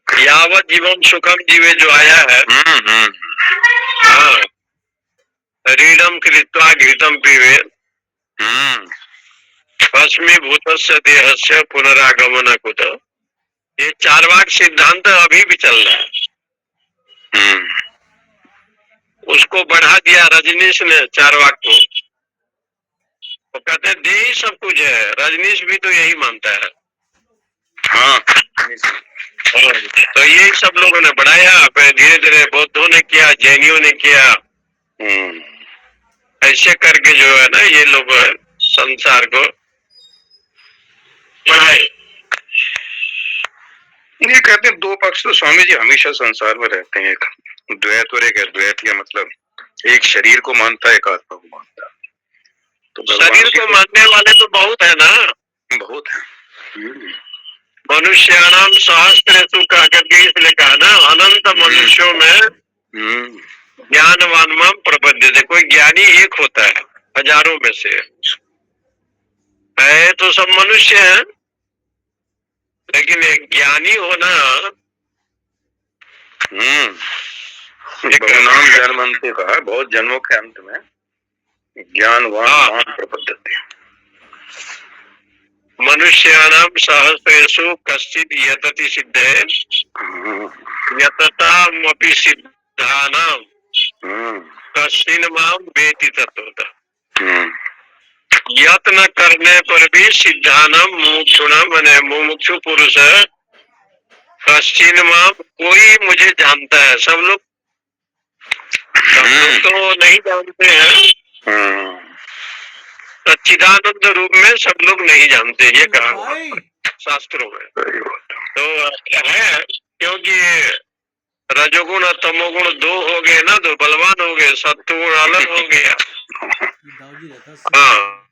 यावत जीवन सुखम जीवे जो आया है। हाँ, रीडम कृत्वा घृतम पीवे भस्मीभूतस्य देहस्य पुनरागमन कुत। ये चार्वाक सिद्धांत अभी भी चल रहा है। उसको बढ़ा दिया रजनीश ने चार्वाक को। वो कहते हैं देह ही सब कुछ है, रजनीश भी तो यही मानता है। हाँ, तो यही सब लोगों ने बढ़ाया, फिर धीरे धीरे बौद्धों ने किया, जैनियों ने किया। ऐसे करके जो है ना ये लोग संसार को बढ़ाए। ये कहते हैं दो पक्ष तो स्वामी जी हमेशा संसार में रहते हैं, एक द्वैत और एक अद्वैत, या मतलब एक शरीर को मानता है, एक आत्मा को मानता है। तो शरीर को मानने वाले तो बहुत है ना, बहुत है। मनुष्याणाम सहस्रेषु कह करके इसलिए कहा ना, अनंत मनुष्यों में ज्ञानवान माम प्रपद्यते। कोई ज्ञानी एक होता है हजारों में से, है तो सब मनुष्य हैं, लेकिन एक ज्ञानी होना नाम जन्मंते का बहुत जन्मों के अंत में ज्ञानवान माम प्रपद्यते। मनुष्याणाम सहस्रेषु कश्चित् यतति सिद्धे यततामपि सिद्धानाम कश्चिन माम वेति तत्वतः। यत्न करने पर भी सिद्धानाम मुमुक्षुणाम माने मुमुक्षु पुरुष कश्चिन माम, कोई मुझे जानता है। सब लोग तो नहीं जानते हैं, सच्चिदानंद रूप में सब लोग नहीं जानते, ये कहा शास्त्रों में। तो है क्योंकि रजोगुण और तमोगुण दो हो गए ना, तो बलवान हो गए, सत्वगुण अलग हो गया। हाँ,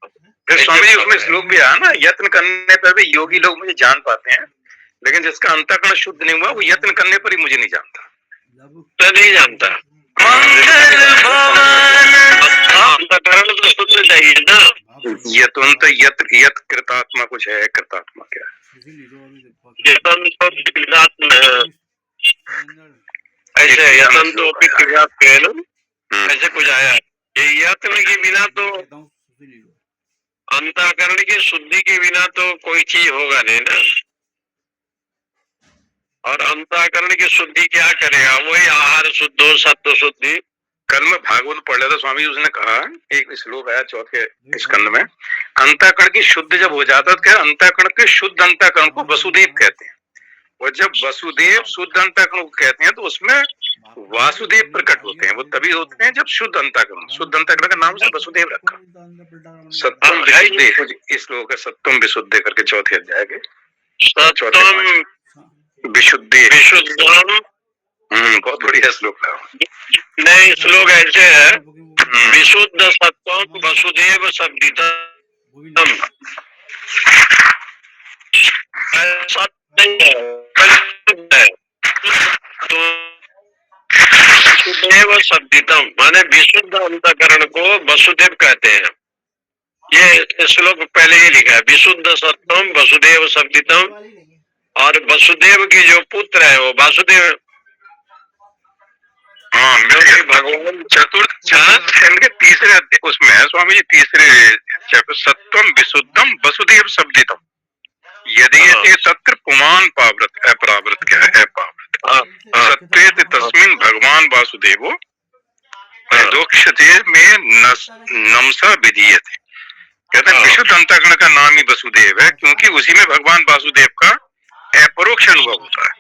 फिर स्वामी जी उसमें श्लोक भी आया ना, यत्न करने पर भी योगी लोग मुझे जान पाते हैं, लेकिन जिसका अंतःकरण शुद्ध नहीं हुआ वो यत्न करने पर ही मुझे नहीं जानता। तो नहीं जानता, अंतःकरण तो शुद्ध चाहिए ना। यतुंत यत कृतात्मा कुछ है, कृतात्मा क्या है? यतन तो कृतात्मा है, ऐसे यतन तो ऐसे कुछ आया। ये यत्न के बिना तो, अंतःकरण की शुद्धि के बिना तो कोई चीज होगा नहीं ना। और अंतःकरण की शुद्धि क्या करेगा? वही आहार शुद्ध हो, सत्व शुद्धि। कल मैं भागवत पढ़ रहा था स्वामी जी, उसने कहा एक श्लोक आया चौथे स्कंद में, अंतःकरण की शुद्ध जब हो जाता है तो अंतःकरण के शुद्ध अंतःकरण को वसुदेव कहते हैं। और जब वसुदेव शुद्ध अंतःकरण को कहते हैं तो उसमें वासुदेव प्रकट होते हैं। वो तभी होते हैं जब शुद्ध अंतःकरण, शुद्ध अंतःकरण का नाम से वसुदेव रखा। सत्वम विशुद्धि, इस श्लोक है सत्वम विशुद्धि करके चौथे अध्याय के। सत्वम विशुद्धि विशुद्धम बहुत बढ़िया श्लोक है। नहीं, श्लोक ऐसे है, विशुद्ध सत्वम वसुदेव शब्दितम। ऐसा नहीं है, परिशुद्ध है। तो वसुदेव शब्दितम माने विशुद्ध अंतःकरण को वसुदेव कहते हैं। ये श्लोक पहले ही लिखा है, विशुद्ध सत्वम वसुदेव शब्दितम। और वसुदेव की जो पुत्र है वो वासुदेव। हाँ, भगवान चतुर्थ स्कंद के तीसरे उसमें है स्वामी जी, तीसरे सत्वम विशुद्धम वसुदेव शब्दितम यदि ये तत्र पुमान पावृत अपरावृत क्या है पावृत सत्वेत तस्मिन भगवान वासुदेवो दोक्षते में नमसा विधीयते। कहते हैं विशुद्ध अंतःकरण का नाम ही वसुदेव है, क्योंकि उसी में भगवान वासुदेव का अपरोक्ष अनुभव होता है।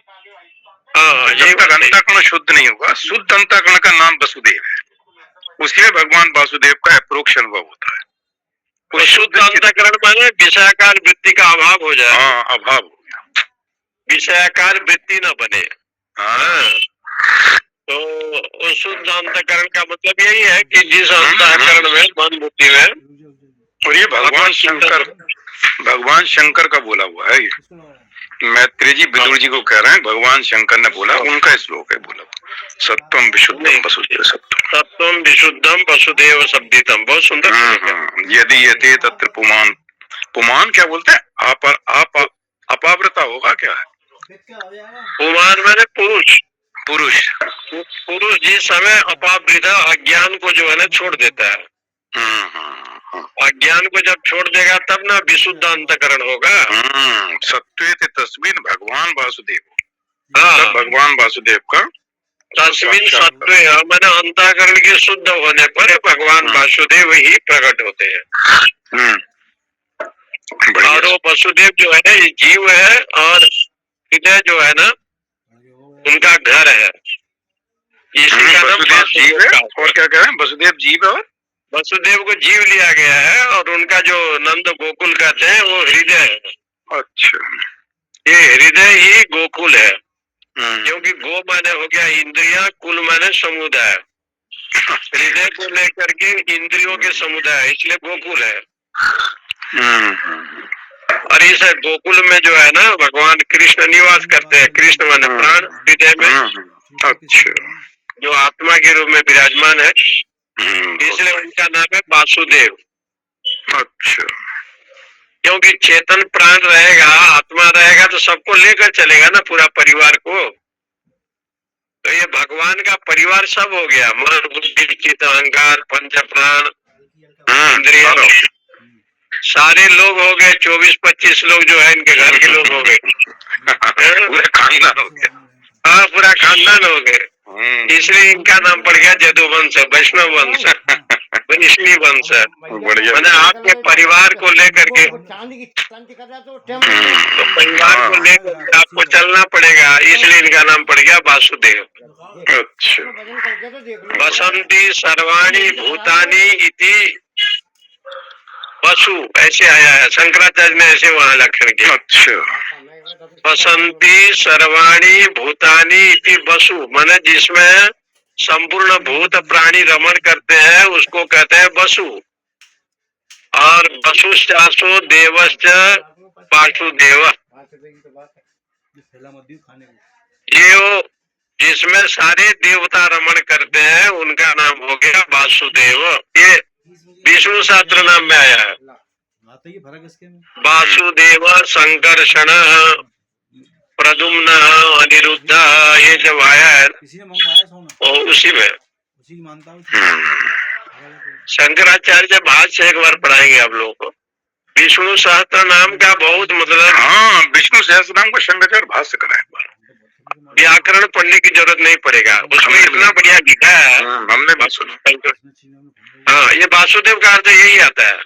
जब तक अंतःकरण शुद्ध नहीं होगा, शुद्ध अंतःकरण का नाम वसुदेव है, उसी में भगवान वासुदेव का अपरोक्ष अनुभव होता है। तो शुद्ध अंतःकरण माने विषयाकार वृत्ति का अभाव हो जाए। हाँ, अभाव हो गया, विषयाकार वृत्ति न बने। हाँ। तो शुद्ध अंतःकरण का मतलब यही है कि जिस अंतःकरण में मन बुद्धि में, और ये भगवान शंकर का बोला हुआ है। ये मैत्री जी विदुर जी को कह रहे हैं, भगवान शंकर ने बोला, उनका श्लोक है बोला, सत्वम विशुद्धम वसुदेव शब्दम। सत्वम विशुद्धम वसुदेव शब्दितम। बहुत सुंदर। यदि यते तत्र पुमान, पुमान क्या बोलते हैं? आप अपावृता होगा क्या है? पुमान मैंने पुरुष। पुरुष जिस समय अपावृता अज्ञान को जो है ना छोड़ देता है। अज्ञान को जब छोड़ देगा तब ना विशुद्ध अंतःकरण होगा। सत्वेत तस्मिन भगवान वासुदेव। हाँ, भगवान वासुदेव का तस्मिन सत्व मैंने अंतःकरण के शुद्ध होने पर भगवान वासुदेव ही प्रकट होते हैं। और वो वसुदेव जो है जीव है, और हृदय जो है ना उनका घर है। इसी का नाम जीव है। और क्या कह रहे हैं? वसुदेव जीव है, और वसुदेव को जीव लिया गया है, और उनका जो नंद गोकुल कहते हैं वो हृदय है। अच्छा, ये हृदय ही गोकुल है, क्योंकि गो माने हो गया इंद्रिया, कुल माने समुदाय। हृदय को लेकर के इंद्रियों के समुदाय, इसलिए गोकुल है। और इस गोकुल में जो है ना भगवान कृष्ण निवास करते हैं। कृष्ण माने प्राण हृदय में। अच्छा, जो आत्मा के रूप में विराजमान है, इसलिए उनका नाम है वासुदेव। अच्छा, क्योंकि चेतन प्राण रहेगा, आत्मा रहेगा तो सबको लेकर चलेगा ना, पूरा परिवार को। तो ये भगवान का परिवार सब हो गया, मन बुद्धि चित्त अहंकार पंच प्राण इंद्रिय, सारे लोग हो गए। 24-25 लोग जो है इनके घर के लोग हो गए। पूरा खानदान हो गया। हाँ, पूरा खानदान हो गए। इसलिए इनका नाम पड़ गया जदुवंश, वैष्णव वंश, वैष्णी वंश। मैंने आपके परिवार को लेकर के, तो परिवार को लेकर आपको चलना पड़ेगा, इसलिए इनका नाम पड़ गया वासुदेव। अच्छा, बसंती सर्वाणी भूतानी इति वसु, ऐसे आया है, शंकराचार्य ने ऐसे वहाँ लक्षण किया। अच्छा, बसंती सर्वाणी भूतानी इति वसु, माने जिसमें संपूर्ण भूत प्राणी रमण करते हैं उसको कहते हैं वसु। और वसुश्चासो देवश्च वासुदेव, जो जिसमें सारे देवता रमण करते हैं उनका नाम हो गया वासुदेव। ये विष्णु सहस्त्र नाम में आया है। वासुदेव संकर्षण प्रद्युम्न अनिरुद्ध, ये जब आया है और उसी में शंकराचार्य भाष्य एक बार पढ़ाएंगे आप लोगों को। विष्णु सहस्त्र नाम का बहुत मतलब, हाँ, विष्णु सहस्त्र नाम को शंकराचार्य भाष्य करा एक बार। व्याकरण पढ़ने की जरूरत नहीं पड़ेगा, उसमें इतना बढ़िया लिखा है। हमने भी सुना। हाँ, ये वासुदेव का अर्थ यही आता है।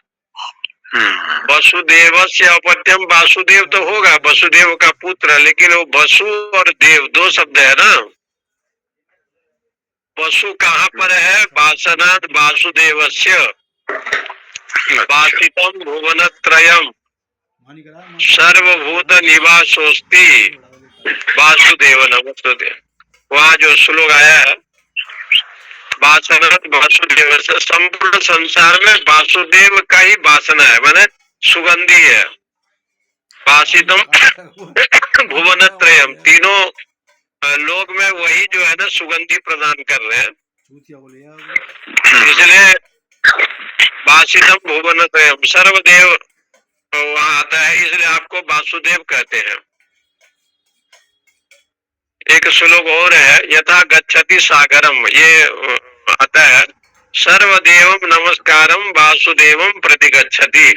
वसुदेव से अपत्यम, वासुदेव तो होगा वसुदेव का पुत्र, लेकिन वो वसु और देव दो शब्द है ना। वसु कहाँ पर है? वासनाद वासुदेवस्य वासितम भुवनत्रयम सर्वभूत निवासोस्ति वासुदेव नमस्तुते। वहाँ जो श्लोक आया है, वासनात् वासुदेव से, संपूर्ण संसार में वासुदेव का ही वासना है, माने सुगंधी है। वासितम भुवनत्रयम, तीनों लोक में वही जो है ना सुगंधी प्रदान कर रहे हैं, इसलिए वासितम भुवनत्रयम सर्वदेव वहाँ आता है, इसलिए आपको वासुदेव कहते हैं। एक श्लोक और है, यथा गच्छति सागरम, ये आता है, सर्वदेवम नमस्कारम वासुदेवम प्रतिगच्छति।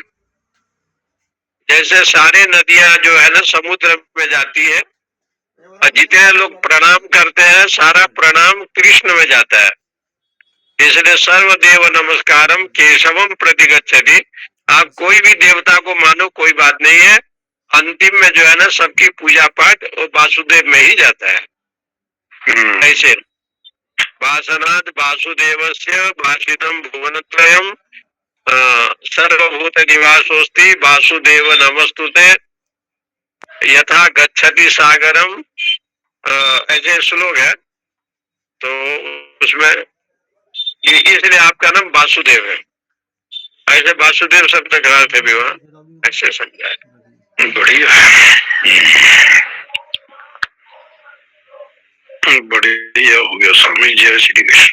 जैसे सारे नदियां जो है ना समुद्र में जाती है, और जितने लोग प्रणाम करते हैं सारा प्रणाम कृष्ण में जाता है, इसलिए सर्वदेव नमस्कारम केशवम प्रतिगच्छति। आप कोई भी देवता को मानो कोई बात नहीं है, अंतिम में जो है ना सबकी पूजा पाठ और वासुदेव में ही जाता है। ऐसे वासनाद वासुदेवस्य वासितम भुवनत्रयम सर्वभूत निवासोस्ति वासुदेव नमस्तुते यथा गच्छति सागरम, ऐसे श्लोक है। तो उसमें इसलिए आपका नाम वासुदेव है, ऐसे वासुदेव शब्द का अर्थ भी वहाँ ऐसे समझाए। बढ़िया बढ़िया हो गया स्वामी, जय श्री कृष्ण।